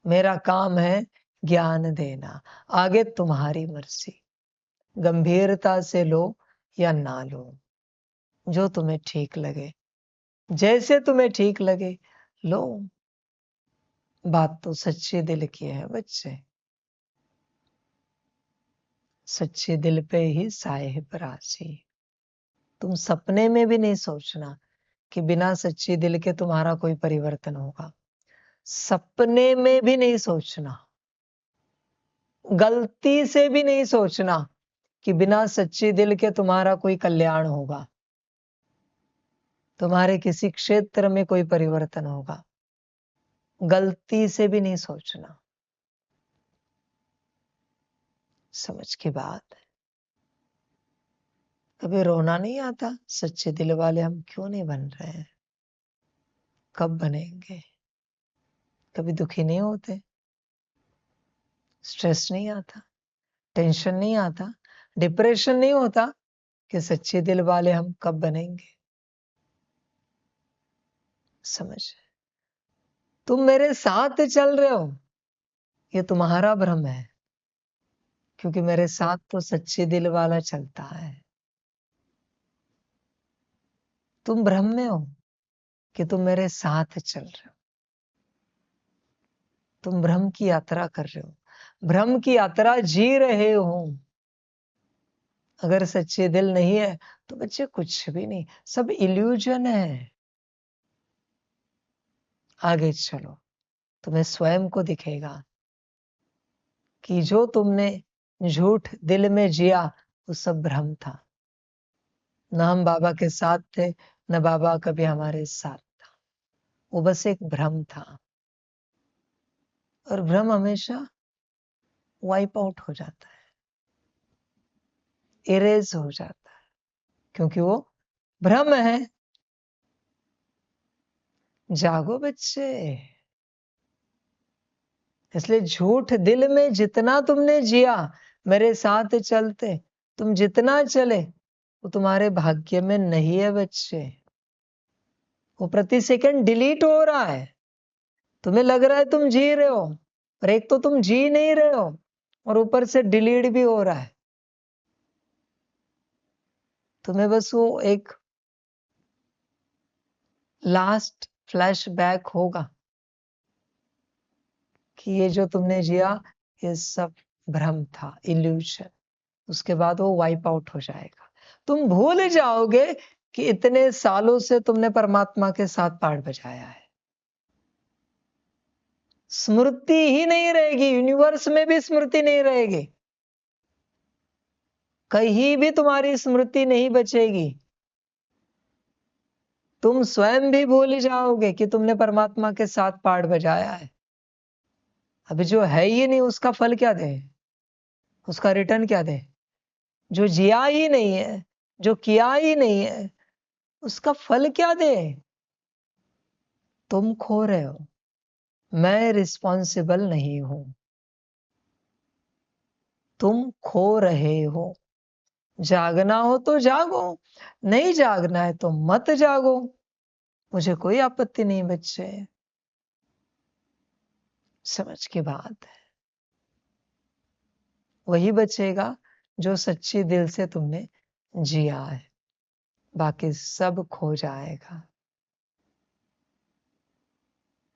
मेरा काम है ज्ञान देना, आगे तुम्हारी मर्जी। गंभीरता से लो या ना लो, जो तुम्हें ठीक लगे, जैसे तुम्हें ठीक लगे लो। बात तो सच्चे दिल की है बच्चे। सच्चे दिल पे ही साहिब राजी। तुम सपने में भी नहीं सोचना कि बिना सच्चे दिल के तुम्हारा कोई परिवर्तन होगा। सपने में भी नहीं सोचना, गलती से भी नहीं सोचना कि बिना सच्चे दिल के तुम्हारा कोई कल्याण होगा, तुम्हारे किसी क्षेत्र में कोई परिवर्तन होगा। गलती से भी नहीं सोचना। समझ की बात है। कभी रोना नहीं आता, सच्चे दिल वाले हम क्यों नहीं बन रहे हैं? कब बनेंगे? कभी दुखी नहीं होते? स्ट्रेस नहीं आता? टेंशन नहीं आता? डिप्रेशन नहीं होता कि सच्चे दिल वाले हम कब बनेंगे? समझ? तुम मेरे साथ चल रहे हो, ये तुम्हारा भ्रम है, क्योंकि मेरे साथ तो सच्चे दिल वाला चलता है। तुम भ्रम में हो कि तुम मेरे साथ चल रहे हो। तुम भ्रम की यात्रा कर रहे हो, भ्रम की यात्रा जी रहे हो। अगर सच्चे दिल नहीं है तो बच्चे कुछ भी नहीं, सब इल्यूजन है। आगे चलो, तुम्हें स्वयं को दिखेगा कि जो तुमने झूठ दिल में जिया वो सब भ्रम था। न हम बाबा के साथ थे, न बाबा कभी हमारे साथ था। वो बस एक भ्रम था, और भ्रम हमेशा वाइप आउट हो जाता है, इरेज हो जाता है, क्योंकि वो भ्रम है। जागो बच्चे। इसलिए झूठ दिल में जितना तुमने जिया, मेरे साथ चलते तुम जितना चले, वो तुम्हारे भाग्य में नहीं है बच्चे। वो प्रति सेकंड डिलीट हो रहा है। तुम्हें लग रहा है तुम जी रहे हो, और एक तो तुम जी नहीं रहे हो और ऊपर से डिलीट भी हो रहा है। तुम्हें बस वो एक लास्ट फ्लैशबैक होगा कि ये जो तुमने जिया ये सब भ्रम था, इल्यूशन। उसके बाद वो वाइप आउट हो जाएगा। तुम भूल जाओगे कि इतने सालों से तुमने परमात्मा के साथ पाठ बजाया है। स्मृति ही नहीं रहेगी, यूनिवर्स में भी स्मृति नहीं रहेगी, कहीं भी तुम्हारी स्मृति नहीं बचेगी। तुम स्वयं भी भूल जाओगे कि तुमने परमात्मा के साथ पाठ बजाया है। अभी जो है ही नहीं उसका फल क्या दे, उसका रिटर्न क्या दे? जो जिया ही नहीं है, जो किया ही नहीं है, उसका फल क्या दे? तुम खो रहे हो, मैं रिस्पॉन्सिबल नहीं हूं। तुम खो रहे हो। जागना हो तो जागो, नहीं जागना है तो मत जागो, मुझे कोई आपत्ति नहीं बच्चे। समझ की बात है। वही बचेगा जो सच्ची दिल से तुमने जिया है, बाकी सब खो जाएगा।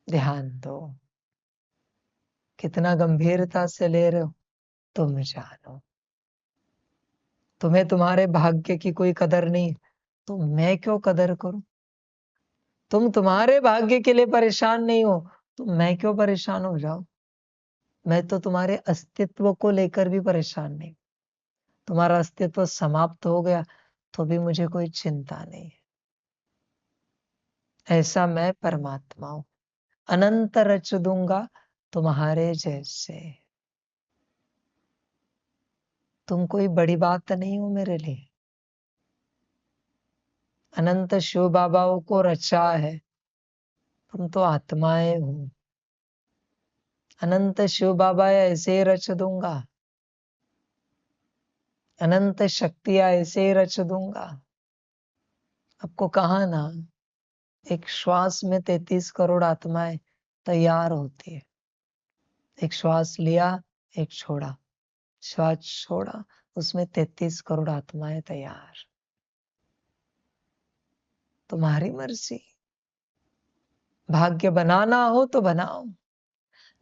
ध्यान दो, कितना गंभीरता से ले रहे हो तुम जानो। तुम्हें तुम्हारे भाग्य की कोई कदर नहीं, तो मैं क्यों कदर करूं? तुम तुम्हारे भाग्य के लिए परेशान नहीं हो तो मैं क्यों परेशान हो जाऊं? मैं तो तुम्हारे अस्तित्व को लेकर भी परेशान नहीं। तुम्हारा अस्तित्व समाप्त हो गया तो भी मुझे कोई चिंता नहीं है। ऐसा मैं परमात्मा हूं, अनंत रच दूंगा तुम्हारे जैसे। तुम कोई बड़ी बात तो नहीं हो मेरे लिए। अनंत शिव बाबाओं को रचा है, तुम तो आत्माएं हो। अनंत शिव बाबा ऐसे ही रच दूंगा, अनंत शक्तियां ऐसे ही रच दूंगा। आपको कहा ना, एक श्वास में 33 करोड़ आत्माएं तैयार होती है। एक श्वास लिया, एक छोड़ा, श्वास छोड़ा, उसमें 33 करोड़ आत्माएं तैयार। तुम्हारी मर्जी। भाग्य बनाना हो तो बनाओ।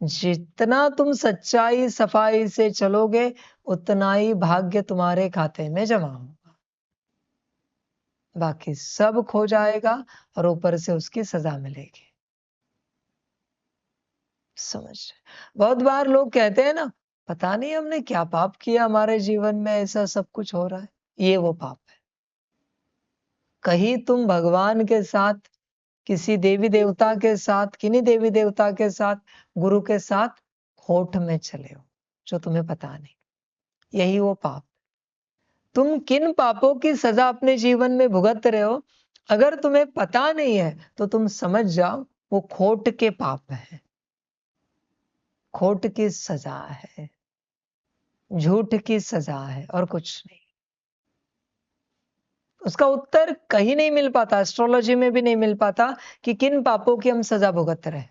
जितना तुम सच्चाई सफाई से चलोगे, उतना ही भाग्य तुम्हारे खाते में जमा होगा। बाकी सब खो जाएगा और ऊपर से उसकी सजा मिलेगी। समझ। बहुत बार लोग कहते हैं ना, पता नहीं हमने क्या पाप किया, हमारे जीवन में ऐसा सब कुछ हो रहा है। ये वो पाप है। कहीं तुम भगवान के साथ, किसी देवी देवता के साथ, किन्हीं देवी देवता के साथ, गुरु के साथ खोट में चले हो, जो तुम्हें पता नहीं। यही वो पाप। तुम किन पापों की सजा अपने जीवन में भुगत रहे हो, अगर तुम्हें पता नहीं है तो तुम समझ जाओ वो खोट के पाप है, खोट की सजा है, झूठ की सजा है, और कुछ नहीं। उसका उत्तर कहीं नहीं मिल पाता, एस्ट्रोलॉजी में भी नहीं मिल पाता कि किन पापों की हम सजा भुगत रहे,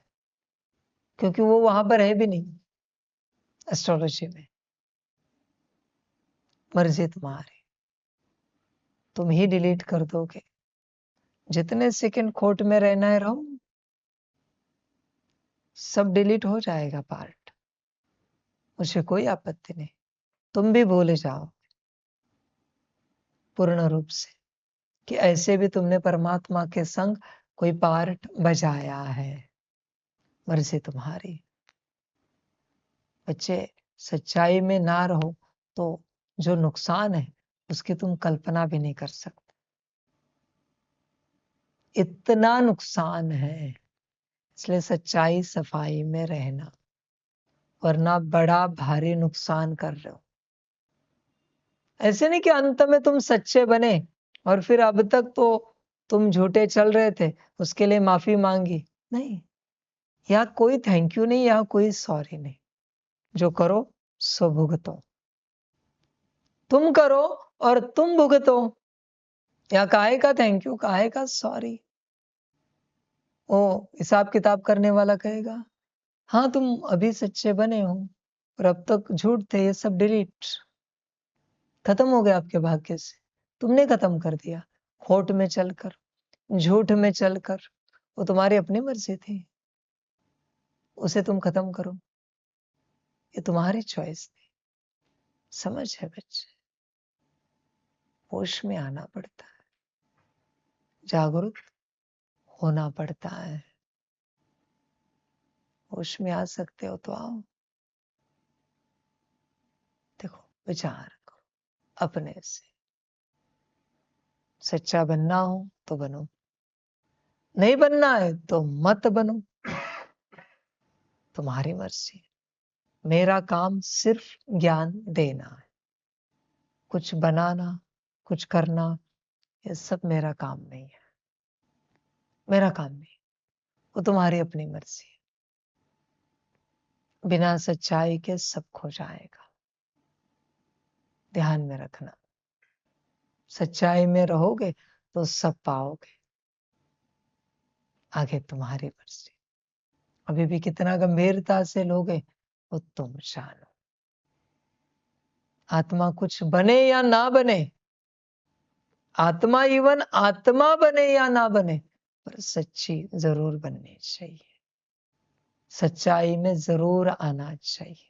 क्योंकि वो वहां पर है भी नहीं एस्ट्रोलॉजी में। मर्जी तुम्हारी, तुम ही डिलीट कर दोगे। जितने सेकंड खोट में रहना है रहो, सब डिलीट हो जाएगा पार्ट, मुझे कोई आपत्ति नहीं। तुम भी भूल जाओ पूर्ण रूप से कि ऐसे भी तुमने परमात्मा के संग कोई पार्ट बजाया है। मर्जी तुम्हारी। बच्चे, सच्चाई में ना रहो तो जो नुकसान है उसकी तुम कल्पना भी नहीं कर सकते। इतना नुकसान है, इसलिए सच्चाई सफाई में रहना, वरना बड़ा भारी नुकसान कर रहे हो। ऐसे नहीं कि अंत में तुम सच्चे बने और फिर अब तक तो तुम झूठे चल रहे थे, उसके लिए माफी मांगी। नहीं, यहाँ कोई थैंक यू नहीं, यहाँ कोई सॉरी नहीं। जो करो सो भुगतो। तुम करो और तुम भुगतो। या काहे का थैंक यू, काहे का सॉरी। ओ हिसाब किताब करने वाला कहेगा, हाँ तुम अभी सच्चे बने हो और अब तक झूठ थे, ये सब डिलीट, खत्म हो गया आपके भाग्य से। तुमने खत्म कर दिया, खोट में चलकर, झूठ में चलकर। वो तुम्हारी अपनी मर्जी थी, उसे तुम खत्म करो, ये तुम्हारी चॉइस थी। समझ है बच्चे? होश में आना पड़ता है, जागरूक होना पड़ता है। होश में आ सकते हो तो आओ। देखो, विचार करो अपने से। सच्चा बनना हो तो बनो, नहीं बनना है तो मत बनो, तुम्हारी मर्जी। मेरा काम सिर्फ ज्ञान देना है। कुछ बनाना, कुछ करना, ये सब मेरा काम नहीं है, मेरा काम नहीं। वो तुम्हारी अपनी मर्जी है। बिना सच्चाई के सब खो जाएगा, ध्यान में रखना। सच्चाई में रहोगे तो सब पाओगे, आगे तुम्हारी मर्जी। अभी भी कितना गंभीरता से लोगे वो तुम जानो। आत्मा कुछ बने या ना बने, आत्मा इवन आत्मा बने या ना बने, पर सच्ची जरूर बननी चाहिए, सच्चाई में जरूर आना चाहिए।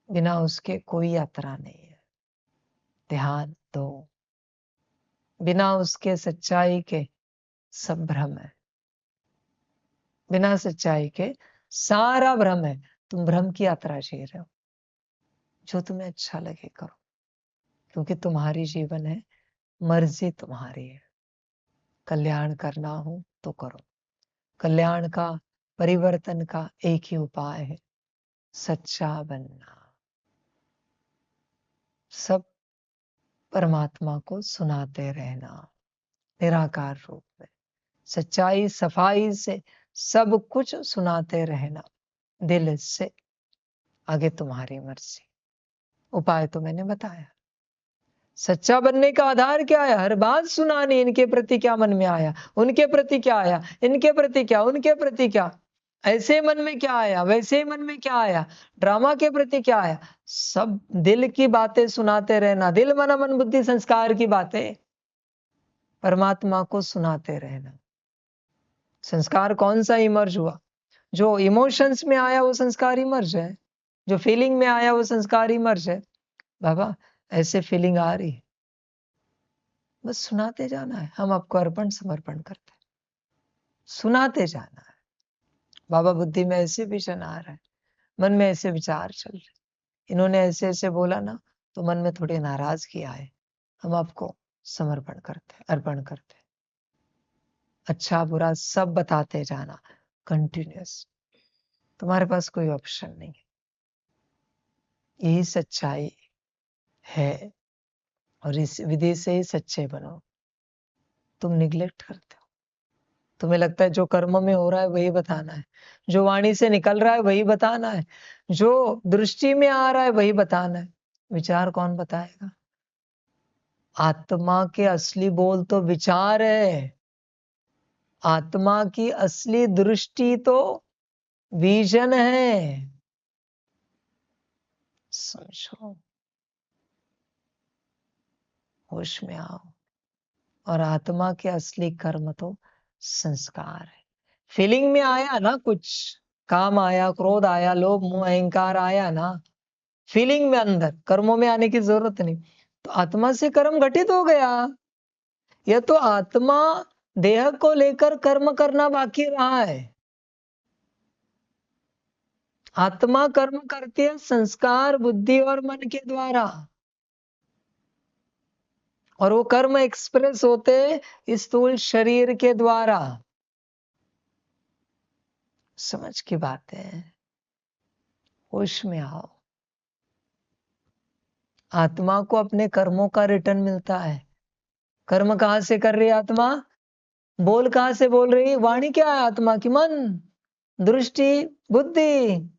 बिना उसके कोई यात्रा नहीं है। ध्यान दो, बिना उसके सच्चाई के सब भ्रम है। बिना सच्चाई के सारा भ्रम है। तुम भ्रम की यात्रा जी रहे हो। जो तुम्हें अच्छा लगे करो, क्योंकि तुम्हारी जीवन है, मर्जी तुम्हारी है। कल्याण करना हो तो करो। कल्याण का, परिवर्तन का एक ही उपाय है, सच्चा बनना। सब परमात्मा को सुनाते रहना निराकार रूप में, सच्चाई सफाई से सब कुछ सुनाते रहना दिल से। आगे तुम्हारी मर्जी। उपाय तो मैंने बताया। सच्चा बनने का आधार क्या है? हर बात सुनानी। इनके प्रति क्या मन में आया, उनके प्रति क्या आया, इनके प्रति क्या, उनके प्रति क्या, ऐसे मन में क्या आया, वैसे ही मन में क्या आया, ड्रामा के प्रति क्या आया, सब दिल की बातें सुनाते रहना। दिल मन बुद्धि संस्कार की बातें परमात्मा को सुनाते रहना। संस्कार कौन सा इमर्ज हुआ? जो इमोशंस में आया वो संस्कार इमर्ज है, जो फीलिंग में आया वो संस्कार इमर्ज है। बाबा ऐसे फीलिंग आ रही, बस सुनाते जाना है। हम आपको अर्पण समर्पण करते हैं, सुनाते जाना है। बाबा बुद्धि में ऐसे विजन आ रहा है, मन में ऐसे विचार चल रहे, इन्होंने ऐसे ऐसे बोला ना, तो मन में थोड़ी नाराजगी आए, हम आपको समर्पण करते हैं, अर्पण करते हैं। अच्छा बुरा सब बताते जाना कंटिन्यूअस। तुम्हारे पास कोई ऑप्शन नहीं है, यही सच्चाई है। और इस विधि से ही सच्चे बनो। तुम निग्लेक्ट करते हो, तुम्हें लगता है जो कर्म में हो रहा है वही बताना है, जो वाणी से निकल रहा है वही बताना है, जो दृष्टि में आ रहा है वही बताना है। विचार कौन बताएगा? आत्मा के असली बोल तो विचार है। आत्मा की असली दृष्टि तो विजन है। समझो, होश में आओ। और आत्मा के असली कर्म तो संस्कार है। फीलिंग में आया ना कुछ, काम आया, क्रोध आया, लोभ मोह अहंकार आया ना, फीलिंग में, अंदर कर्मों में आने की जरूरत नहीं, तो आत्मा से कर्म घटित हो गया। यह तो आत्मा देह को लेकर कर्म करना बाकी रहा है। आत्मा कर्म करती है संस्कार बुद्धि और मन के द्वारा, और वो कर्म एक्सप्रेस होते इस स्थूल शरीर के द्वारा। समझ की बात है, होश में आओ। आत्मा को अपने कर्मों का रिटर्न मिलता है। कर्म कहां से कर रही है आत्मा? बोल कहां से बोल रही है? वाणी क्या है आत्मा की? मन, दृष्टि, बुद्धि,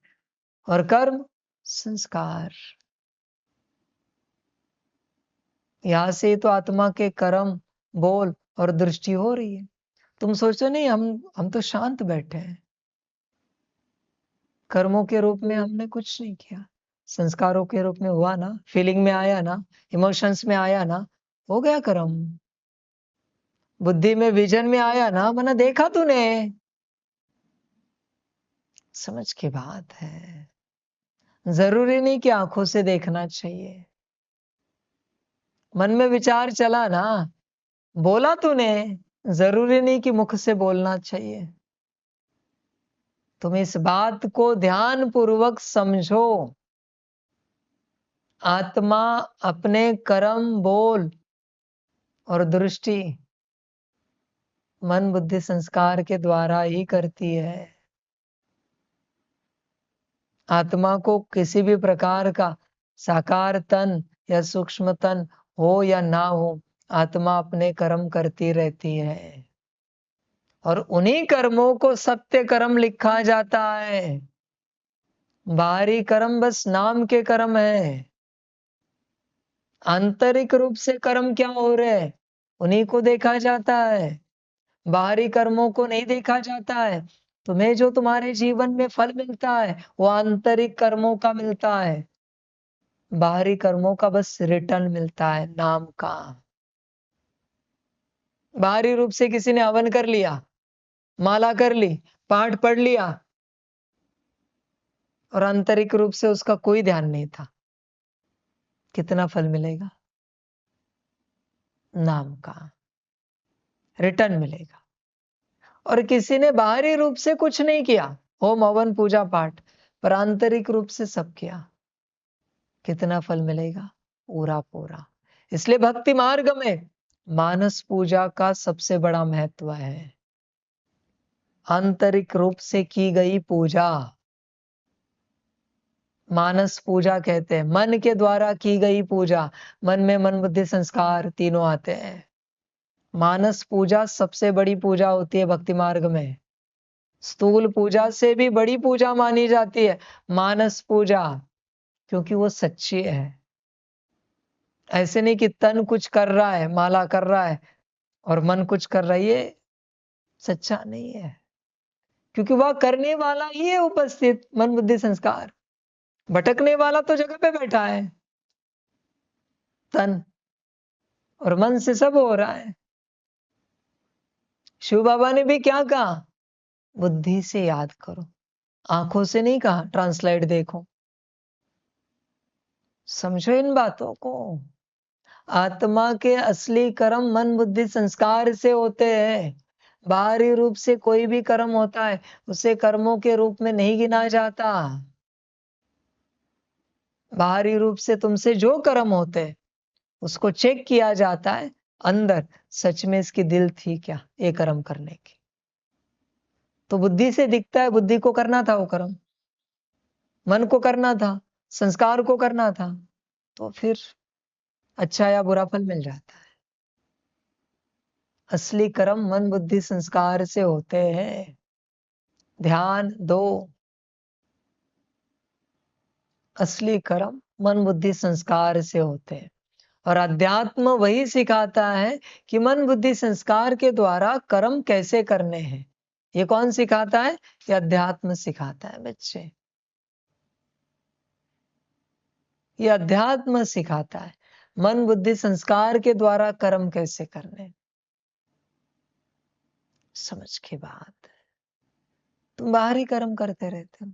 और कर्म संस्कार। यहां से तो आत्मा के कर्म, बोल और दृष्टि हो रही है। तुम सोचो नहीं हम तो शांत बैठे हैं, कर्मों के रूप में हमने कुछ नहीं किया, संस्कारों के रूप में हुआ ना, फीलिंग में आया ना, इमोशंस में आया ना, हो गया कर्म। बुद्धि में विजन में आया ना, मना देखा तूने। समझ की बात है। जरूरी नहीं कि आंखों से देखना चाहिए। मन में विचार चला ना, बोला तूने, जरूरी नहीं कि मुख से बोलना चाहिए। तुम इस बात को ध्यान पूर्वक समझो। आत्मा अपने कर्म, बोल और दृष्टि मन बुद्धि संस्कार के द्वारा ही करती है। आत्मा को किसी भी प्रकार का साकार तन या सूक्ष्म तन हो या ना हो, आत्मा अपने कर्म करती रहती है, और उन्हीं कर्मों को सत्य कर्म लिखा जाता है। बाहरी कर्म बस नाम के कर्म है। आंतरिक रूप से कर्म क्या हो रहे हैं उन्हीं को देखा जाता है, बाहरी कर्मों को नहीं देखा जाता है। तुम्हें जो तुम्हारे जीवन में फल मिलता है वो आंतरिक कर्मों का मिलता है, बाहरी कर्मों का बस रिटर्न मिलता है, नाम का। बाहरी रूप से किसी ने हवन कर लिया, माला कर ली, पाठ पढ़ लिया, और आंतरिक रूप से उसका कोई ध्यान नहीं था, कितना फल मिलेगा? नाम का रिटर्न मिलेगा। और किसी ने बाहरी रूप से कुछ नहीं किया, होम हवन पूजा पाठ, पर आंतरिक रूप से सब किया, कितना फल मिलेगा? पूरा पूरा। इसलिए भक्ति मार्ग में मानस पूजा का सबसे बड़ा महत्व है। आंतरिक रूप से की गई पूजा, मानस पूजा कहते हैं, मन के द्वारा की गई पूजा। मन में मन बुद्धि संस्कार तीनों आते हैं। मानस पूजा सबसे बड़ी पूजा होती है भक्ति मार्ग में। स्थूल पूजा से भी बड़ी पूजा मानी जाती है मानस पूजा, क्योंकि वो सच्ची है। ऐसे नहीं कि तन कुछ कर रहा है, माला कर रहा है और मन कुछ कर रहा है, ये सच्चा नहीं है। क्योंकि वह करने वाला ही है उपस्थित, मन बुद्धि संस्कार। भटकने वाला तो जगह पे बैठा है, तन और मन से सब हो रहा है। शिव बाबा ने भी क्या कहा? बुद्धि से याद करो, आंखों से नहीं कहा ट्रांसलेट देखो। समझो इन बातों को। आत्मा के असली कर्म मन बुद्धि संस्कार से होते हैं। बाहरी रूप से कोई भी कर्म होता है, उसे कर्मों के रूप में नहीं गिना जाता। बाहरी रूप से तुमसे जो कर्म होते हैं उसको चेक किया जाता है अंदर, सच में इसकी दिल थी क्या ये कर्म करने की। तो बुद्धि से दिखता है, बुद्धि को करना था वो कर्म, मन को करना था, संस्कार को करना था, तो फिर अच्छा या बुरा फल मिल जाता है। असली कर्म मन बुद्धि संस्कार से होते हैं। ध्यान दो, असली कर्म मन बुद्धि संस्कार से होते हैं। और अध्यात्म वही सिखाता है कि मन बुद्धि संस्कार के द्वारा कर्म कैसे करने हैं। ये कौन सिखाता है? ये अध्यात्म सिखाता है बच्चे। ये अध्यात्म सिखाता है मन बुद्धि संस्कार के द्वारा कर्म कैसे करने। समझ की बात है। तुम बाहरी कर्म करते रहते हो,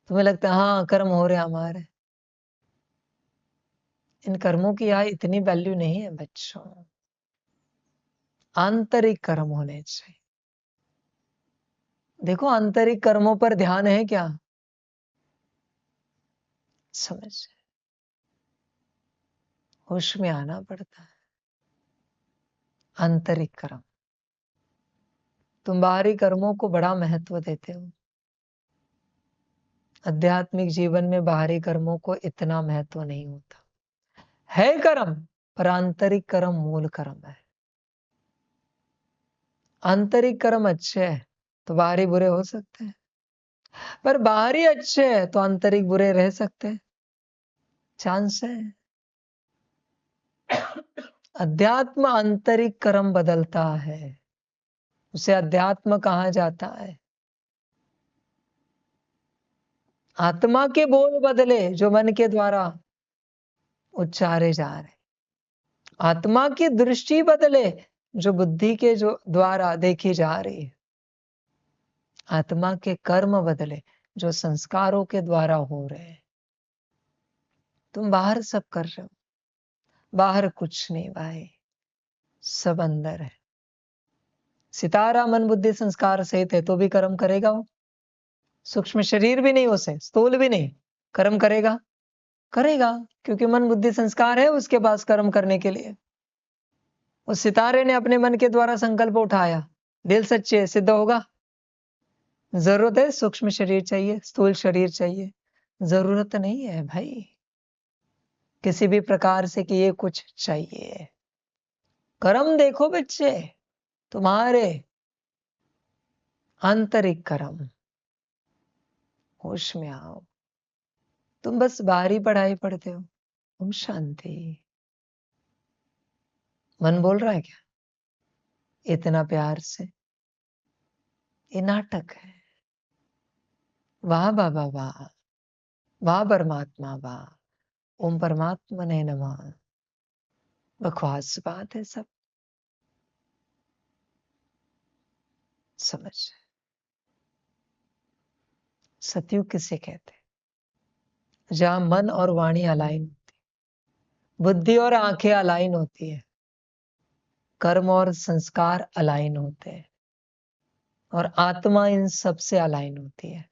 तुम्हें लगता है हाँ कर्म हो रहे हमारे। इन कर्मों की यहाँ इतनी वैल्यू नहीं है बच्चों। आंतरिक कर्म होने चाहिए। देखो आंतरिक कर्मों पर ध्यान है क्या? समझ, होश में आना पड़ता है। आंतरिक कर्म, तुम बाहरी कर्मों को बड़ा महत्व देते हो। आध्यात्मिक जीवन में बाहरी कर्मों को इतना महत्व नहीं होता है। कर्म पर आंतरिक कर्म मूल कर्म है। आंतरिक कर्म अच्छे है तो बाहरी बुरे हो सकते हैं, पर बाहरी अच्छे है तो आंतरिक बुरे रह सकते हैं, चांस है। अध्यात्म आंतरिक कर्म बदलता है, उसे अध्यात्म कहा जाता है। आत्मा के बोल बदले जो मन के द्वारा उच्चारे जा रहे, आत्मा की दृष्टि बदले जो बुद्धि के जो द्वारा देखी जा रही है, आत्मा के कर्म बदले जो संस्कारों के द्वारा हो रहे हैं। तुम बाहर सब कर रहे हो, बाहर कुछ नहीं भाई, सब अंदर है। सितारा मन बुद्धि संस्कार सहित है तो भी कर्म करेगा वो। सूक्ष्म शरीर भी नहीं उसे, स्थूल भी नहीं, कर्म करेगा, करेगा, क्योंकि मन बुद्धि संस्कार है उसके पास कर्म करने के लिए। उस सितारे ने अपने मन के द्वारा संकल्प उठाया, दिल सच्चे सिद्ध होगा। जरूरत है सूक्ष्म शरीर चाहिए, स्थूल शरीर चाहिए, जरूरत नहीं है भाई किसी भी प्रकार से कि ये कुछ चाहिए। कर्म देखो बच्चे, तुम्हारे आंतरिक कर्म। होश में आओ। तुम बस बाहरी पढ़ाई पढ़ते हो। तुम शांति। मन बोल रहा है क्या इतना प्यार से? ये नाटक है। वाह बाबा वाह, वाह परमात्मा वाह, ओम परमात्मा ने नमः। बकवास बात है सब। समझ, सतयुग किसे कहते हैं? जहां मन और वाणी अलाइन होती, बुद्धि और आंखें अलाइन होती है, कर्म और संस्कार अलाइन होते हैं और आत्मा इन सब से अलाइन होती है,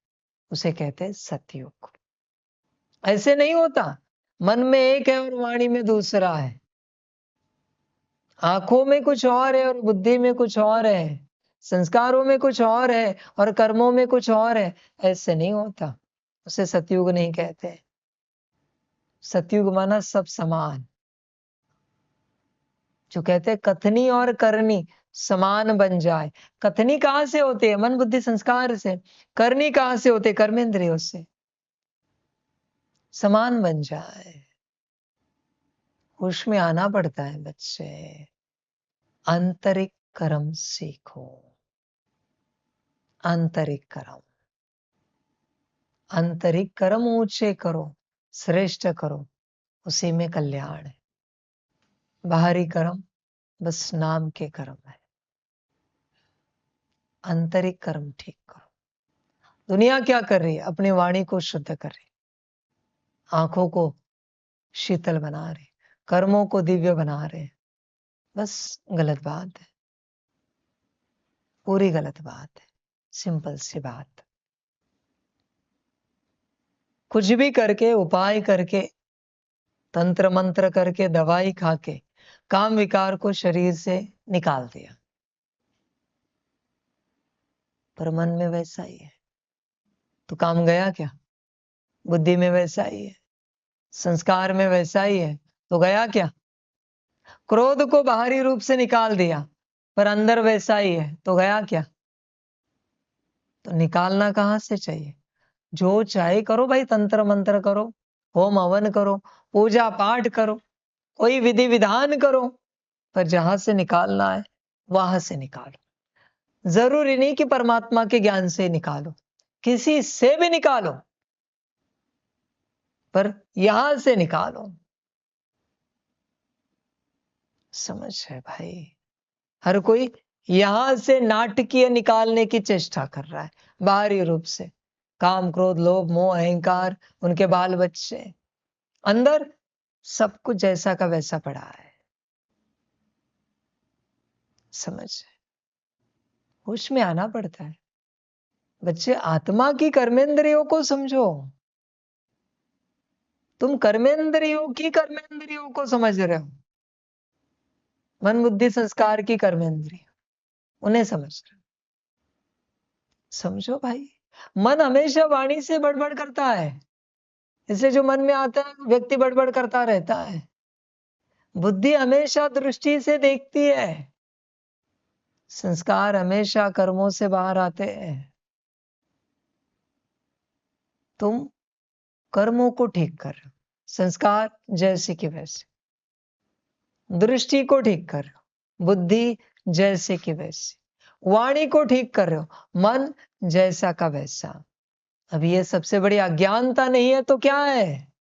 उसे कहते हैं सतयुग। ऐसे नहीं होता मन में एक है और वाणी में दूसरा है, आंखों में कुछ और है और बुद्धि में कुछ और है, संस्कारों में कुछ और है और कर्मों में कुछ और है। ऐसे नहीं होता। उसे सतयुग नहीं कहते। सतयुग माना सब समान। जो कहते हैं कथनी और करनी समान बन जाए। कथनी कहां से होती है? मन बुद्धि संस्कार से। करनी कहां से होती है? कर्मेंद्रियों से। समान बन जाए। होश में आना पड़ता है बच्चे। आंतरिक कर्म सीखो। आंतरिक कर्म। आंतरिक कर्म ऊंचे करो, श्रेष्ठ करो, उसी में कल्याण है। बाहरी कर्म बस नाम के कर्म है। आंतरिक कर्म ठीक करो। दुनिया क्या कर रही है? अपनी वाणी को शुद्ध कर रही, आंखों को शीतल बना रहे, कर्मों को दिव्य बना रहे। बस गलत बात है, पूरी गलत बात है। सिंपल सी बात। कुछ भी करके, उपाय करके, तंत्र मंत्र करके, दवाई खा के काम विकार को शरीर से निकाल दिया, पर मन में वैसा ही है तो काम गया क्या? बुद्धि में वैसा ही है, संस्कार में वैसा ही है तो गया क्या? क्रोध को बाहरी रूप से निकाल दिया पर अंदर वैसा ही है तो गया क्या? तो निकालना कहां से चाहिए? जो चाहे करो भाई, तंत्र मंत्र करो, होम हवन करो, पूजा पाठ करो, कोई विधि विधान करो, पर जहां से निकालना है वहां से निकालो। जरूरी नहीं कि परमात्मा के ज्ञान से निकालो, किसी से भी निकालो, पर यहां से निकालो। समझ है भाई? हर कोई यहां से नाटकीय निकालने की चेष्टा कर रहा है, बाहरी रूप से। काम क्रोध लोभ मोह अहंकार, उनके बाल बच्चे, अंदर सब कुछ जैसा का वैसा पड़ा है। समझ है? होश में आना पड़ता है बच्चे। आत्मा की कर्मेंद्रियों को समझो। तुम कर्मेंद्रियों की कर्मेंद्रियों को समझ रहे हो। मन बुद्धि संस्कार की कर्मेंद्रिय, उन्हें समझ रहे हो। समझो भाई। मन हमेशा वाणी से बड़बड़ करता है, इसलिए जो मन में आता है व्यक्ति बड़बड़ करता रहता है। बुद्धि हमेशा दृष्टि से देखती है, संस्कार हमेशा कर्मों से बाहर आते हैं। तुम कर्मों को ठीक कर रहे हो, संस्कार जैसे कि वैसे। दृष्टि को ठीक कर रहे हो, बुद्धि जैसे कि वैसे। वाणी को ठीक कर रहे हो, मन जैसा का वैसा। अब ये सबसे बड़ी अज्ञानता नहीं है तो क्या है?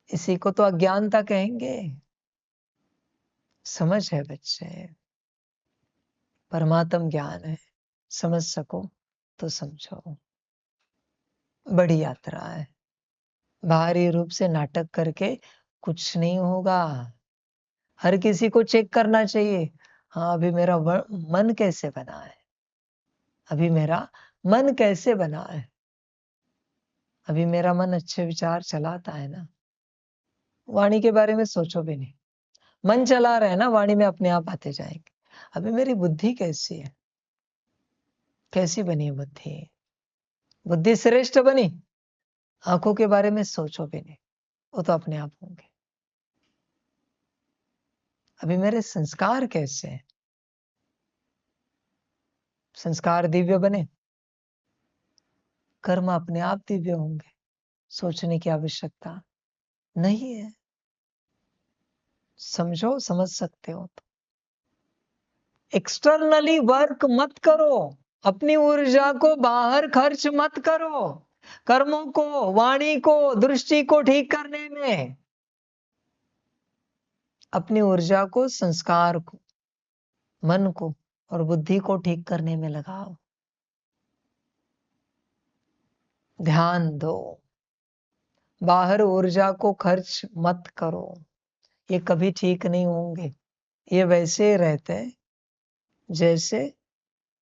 इसी को तो अज्ञानता कहेंगे। समझ है बच्चे? परमात्म ज्ञान है, समझ सको तो समझो। बड़ी यात्रा है। बाहरी रूप से नाटक करके कुछ नहीं होगा। हर किसी को चेक करना चाहिए, हाँ अभी मेरा मन कैसे बना है, अभी मेरा मन कैसे बना है, अभी मेरा मन अच्छे विचार चलाता है ना? वाणी के बारे में सोचो भी नहीं, मन चला रहे ना, वाणी में अपने आप आते जाएंगे। अभी मेरी बुद्धि कैसी है, कैसी बनी है बुद्धि? बुद्धि श्रेष्ठ बनी? आंखों के बारे में सोचो भी नहीं, वो तो अपने आप होंगे। अभी मेरे संस्कार कैसे हैं? संस्कार दिव्य बने, कर्म अपने आप दिव्य होंगे, सोचने की आवश्यकता नहीं है। समझो, समझ सकते हो तो। एक्सटर्नली वर्क मत करो, अपनी ऊर्जा को बाहर खर्च मत करो, कर्मों को, वाणी को, दृष्टि को ठीक करने में। अपनी ऊर्जा को, संस्कार को, मन को और बुद्धि को ठीक करने में लगाओ। ध्यान दो, बाहर ऊर्जा को खर्च मत करो। ये कभी ठीक नहीं होंगे, ये वैसे रहते हैं जैसे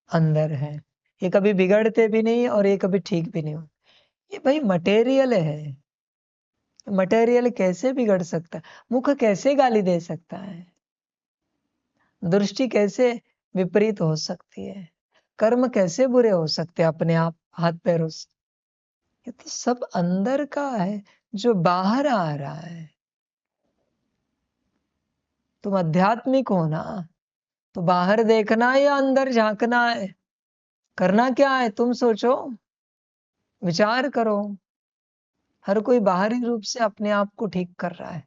अंदर है। ये कभी बिगड़ते भी नहीं और ये कभी ठीक भी नहीं होते। ये भाई मटेरियल है, मटेरियल कैसे बिगड़ सकता है? मुख कैसे गाली दे सकता है? दृष्टि कैसे विपरीत हो सकती है? कर्म कैसे बुरे हो सकते हैं अपने आप हाथ पैरों से? ये तो सब अंदर का है जो बाहर आ रहा है। तुम आध्यात्मिक हो ना, तो बाहर देखना है या अंदर झांकना है? करना क्या है तुम सोचो, विचार करो। हर कोई बाहरी रूप से अपने आप को ठीक कर रहा है,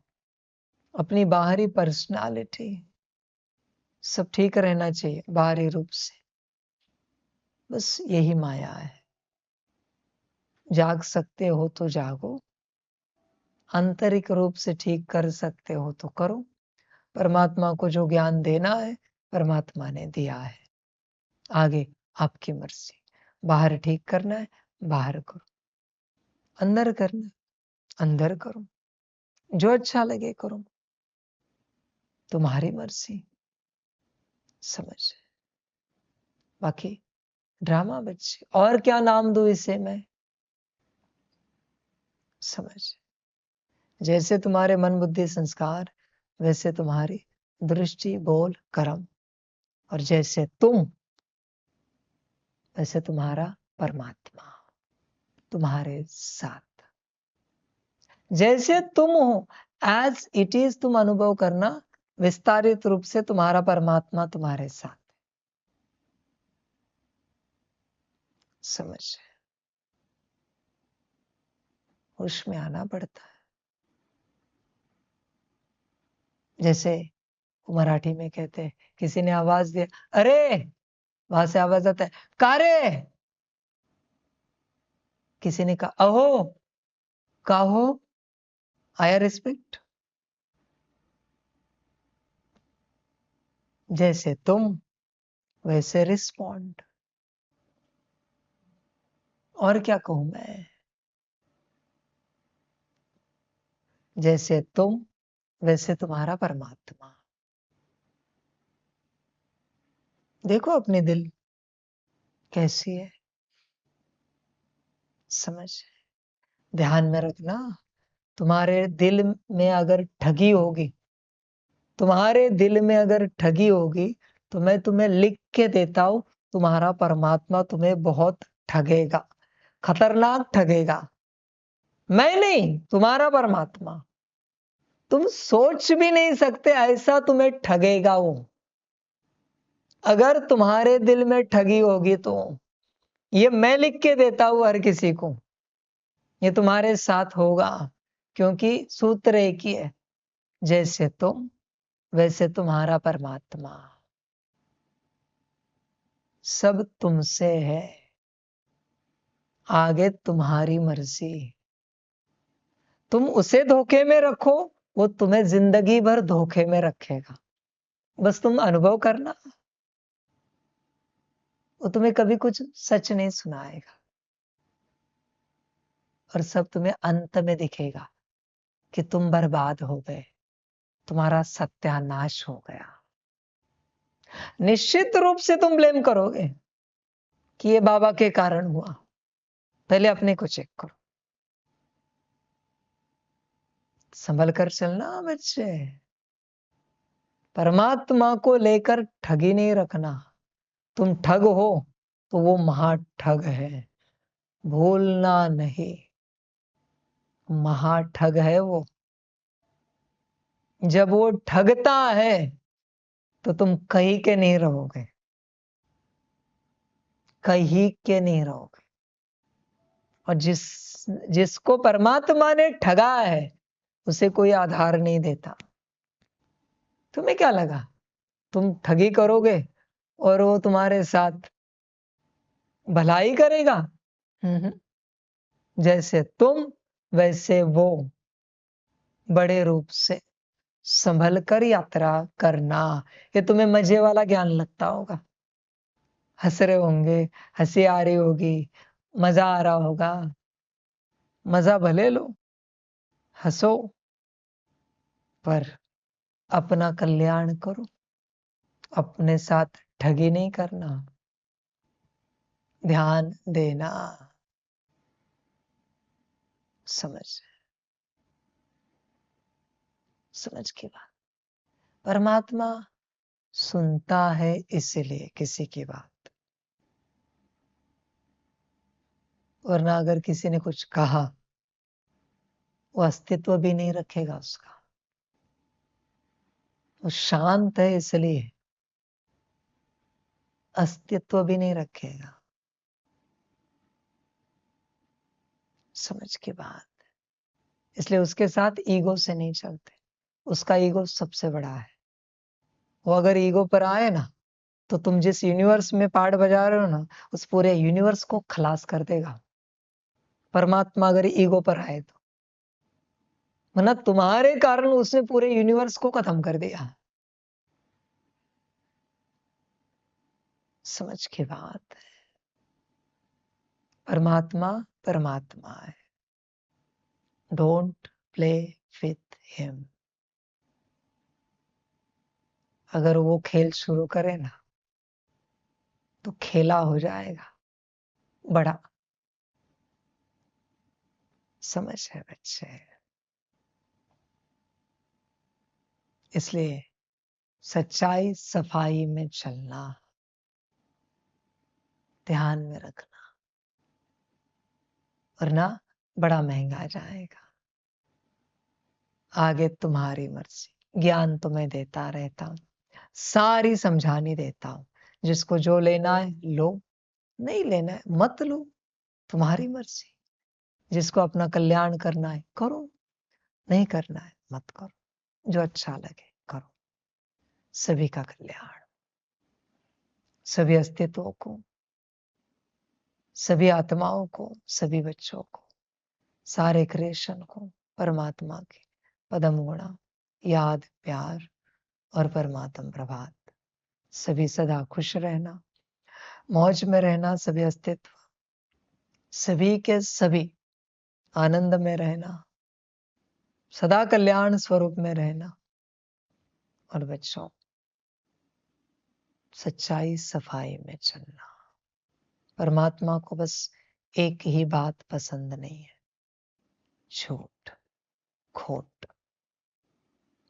अपनी बाहरी पर्सनालिटी सब ठीक रहना चाहिए बाहरी रूप से। बस यही माया है। जाग सकते हो तो जागो, आंतरिक रूप से ठीक कर सकते हो तो करो। परमात्मा को जो ज्ञान देना है परमात्मा ने दिया है, आगे आपकी मर्जी। बाहर ठीक करना है बाहर करो, अंदर करना है अंदर करो, जो अच्छा लगे करो, तुम्हारी मर्जी। समझ? बाकी ड्रामा बच्चे, और क्या नाम दूं इसे मैं? समझ? जैसे तुम्हारे मन बुद्धि संस्कार, वैसे तुम्हारी दृष्टि बोल कर्म, और जैसे तुम वैसे तुम्हारा परमात्मा तुम्हारे साथ। जैसे तुम हो एज इट इज तुम अनुभव करना, विस्तारित रूप से तुम्हारा परमात्मा तुम्हारे साथ। समझ? होश में आना पड़ता है। जैसे मराठी में कहते हैं, किसी ने आवाज दिया अरे, वहां से आवाज आता है कारे। किसी ने कहा अहो, काहो, आया रिस्पेक्ट। जैसे तुम वैसे रिस्पॉन्ड। और क्या कहूं मैं? जैसे तुम वैसे तुम्हारा परमात्मा। देखो अपने दिल कैसी है। समझ? ध्यान में रखना, तुम्हारे दिल में अगर ठगी होगी, तुम्हारे दिल में अगर ठगी होगी, तो मैं तुम्हें लिख के देता हूं, तुम्हारा परमात्मा तुम्हें बहुत ठगेगा, खतरनाक ठगेगा। मैं नहीं, तुम्हारा परमात्मा। तुम सोच भी नहीं सकते ऐसा तुम्हें ठगेगा वो। अगर तुम्हारे दिल में ठगी होगी तो ये मैं लिख के देता हूं हर किसी को, ये तुम्हारे साथ होगा। क्योंकि सूत्र एक ही है, जैसे तुम वैसे तुम्हारा परमात्मा। सब तुमसे है, आगे तुम्हारी मर्जी। तुम उसे धोखे में रखो, वो तुम्हें जिंदगी भर धोखे में रखेगा। बस तुम अनुभव करना, वो तुम्हें कभी कुछ सच नहीं सुनाएगा, और सब तुम्हें अंत में दिखेगा कि तुम बर्बाद हो गए, तुम्हारा सत्यानाश हो गया। निश्चित रूप से तुम ब्लेम करोगे कि ये बाबा के कारण हुआ। पहले अपने को चेक करो, संभल कर चलना बच्चे। परमात्मा को लेकर ठगी नहीं रखना। तुम ठग हो तो वो महाठग है, भूलना नहीं। महाठग है वो। जब वो ठगता है तो तुम कहीं के नहीं रहोगे, कहीं के नहीं रहोगे। और जिसको परमात्मा ने ठगा है उसे कोई आधार नहीं देता। तुम्हें क्या लगा तुम ठगी करोगे और वो तुम्हारे साथ भलाई करेगा? हम्म। जैसे तुम वैसे वो, बड़े रूप से संभल कर यात्रा करना। ये तुम्हें मजे वाला ज्ञान लगता होगा, हंस रहे होंगे, हंसी आ रही होगी, मजा आ रहा होगा। मजा भले लो, हंसो, पर अपना कल्याण करो, अपने साथ ठगी नहीं करना। ध्यान देना। समझ? समझ की बात। परमात्मा सुनता है इसलिए किसी की बात। वरना अगर किसी ने कुछ कहा, वो अस्तित्व भी नहीं रखेगा उसका। वो शांत है इसलिए अस्तित्व भी नहीं रखेगा। समझ की बात। इसलिए उसके साथ ईगो से नहीं चलते। उसका ईगो सबसे बड़ा है। वो अगर ईगो पर आए ना, तो तुम जिस यूनिवर्स में पार्ट बजा रहे हो ना, उस पूरे यूनिवर्स को खलास कर देगा। परमात्मा अगर ईगो पर आए तो, मतलब तुम्हारे कारण उसने पूरे यूनिवर्स को खत्म कर दिया। समझ की बात है। परमात्मा परमात्मा है। Don't play with him. अगर वो खेल शुरू करे ना, तो खेला हो जाएगा बड़ा। समझ है बच्चे। इसलिए सच्चाई सफाई में चलना ध्यान में रखना, वरना बड़ा महंगा जाएगा। आगे तुम्हारी मर्जी। ज्ञान तुम्हें देता रहता हूं, सारी समझानी देता हूं। जिसको जो लेना है लो, नहीं लेना है मत लो, तुम्हारी मर्जी। जिसको अपना कल्याण करना है करो, नहीं करना है मत करो। जो अच्छा लगे करो। सभी का कल्याण, सभी अस्तित्वों को, सभी आत्माओं को, सभी बच्चों को, सारे क्रिएशन को परमात्मा के पदम गुणा याद प्यार और परमात्म प्रभात। सभी सदा खुश रहना, मौज में रहना। सभी अस्तित्व, सभी के सभी आनंद में रहना, सदा कल्याण स्वरूप में रहना। और बच्चों, सच्चाई सफाई में चलना। परमात्मा को बस एक ही बात पसंद नहीं है, झूठ खोट।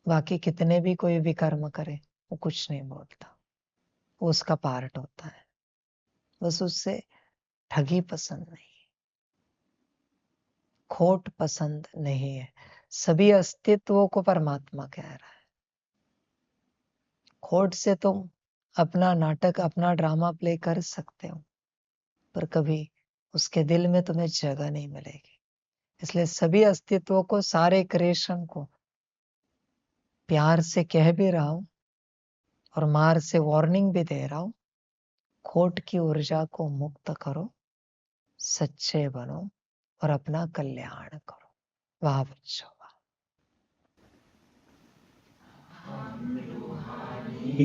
बाकी कितने भी कोई विकर्म करे, वो कुछ नहीं बोलता। वो उसका पार्ट होता है। बस उससे ठगी पसंद नहीं, खोट पसंद नहीं है। सभी अस्तित्वों को परमात्मा कह रहा है। खोट से तुम अपना नाटक, अपना ड्रामा प्ले कर सकते हो, पर कभी उसके दिल में तुम्हें जगह नहीं मिलेगी। इसलिए सभी अस्तित्वों को, सारे क्रिएशन को प्यार से कह भी रहा हूं और मार से वार्निंग भी दे रहा हूं। खोट की ऊर्जा को मुक्त करो, सच्चे बनो और अपना कल्याण करो। वाह बच्चों वाह।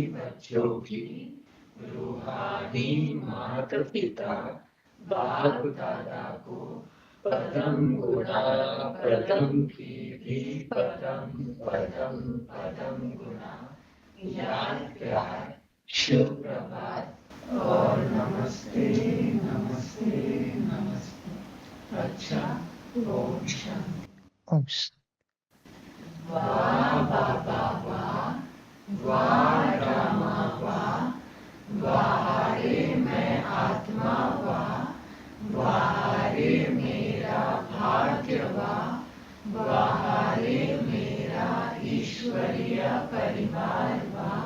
बच्चों की रूहानी माता पिता बाप दादा को पदम गुणा पदम की भी पदम पदम पदम गुणा याद प्यार शुभ प्रभात और नमस्ते नमस्ते नमस्ते। अच्छा ओम शांति। ओम शांति। वाह बाबा वाह, वाह रामा वाह, वाह रे मैं आत्मा वाह, वाह रे मेरा भाग्य वाह, वाह रे मेरा ईश्वरीय परिवार वाह,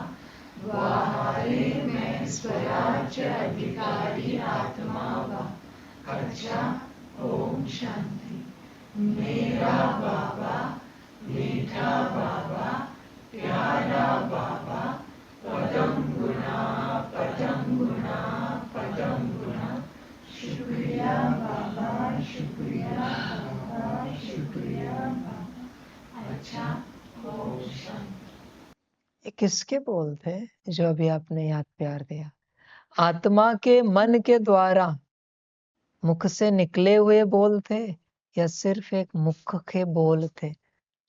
वाह रे मैं स्वराज्य अधिकारी आत्मा वाह। अच्छा ओम शांति। मेरा बाबा मीठा बाबा प्यारा बाबा पदम गुणा पदम गुणा पदम गुणा। शुक्रिया बाबा शुक्रिया बाबा शुक्रिया बाबा। अच्छा ओम शांति। ये किसके बोल थे जो अभी आपने याद प्यार दिया? आत्मा के मन के द्वारा मुख से निकले हुए बोल थे, या सिर्फ एक मुख के बोल थे?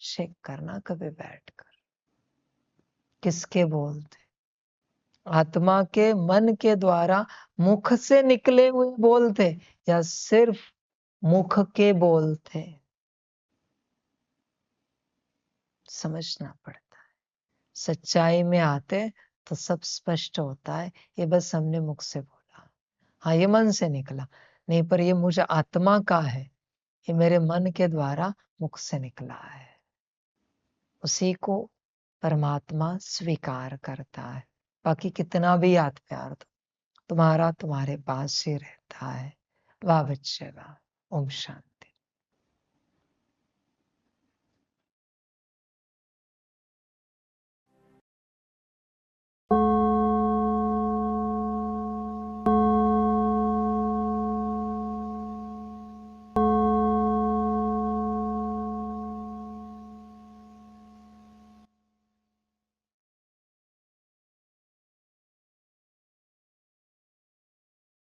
चेक करना कभी बैठकर। किसके बोल थे? आत्मा के मन के द्वारा मुख से निकले हुए बोल थे, या सिर्फ मुख के बोल थे? समझना पड़ता है। सच्चाई में आते तो सब स्पष्ट होता है। ये बस हमने मुख से बोला, हाँ ये मन से निकला। नहीं, पर ये मुझ आत्मा का है, ये मेरे मन के द्वारा मुख से निकला है। उसी को परमात्मा स्वीकार करता है। बाकी कितना भी याद प्यार दो, तुम्हारा तुम्हारे पास ही रहता है। वाह बच्चे वाह। ओम शांति।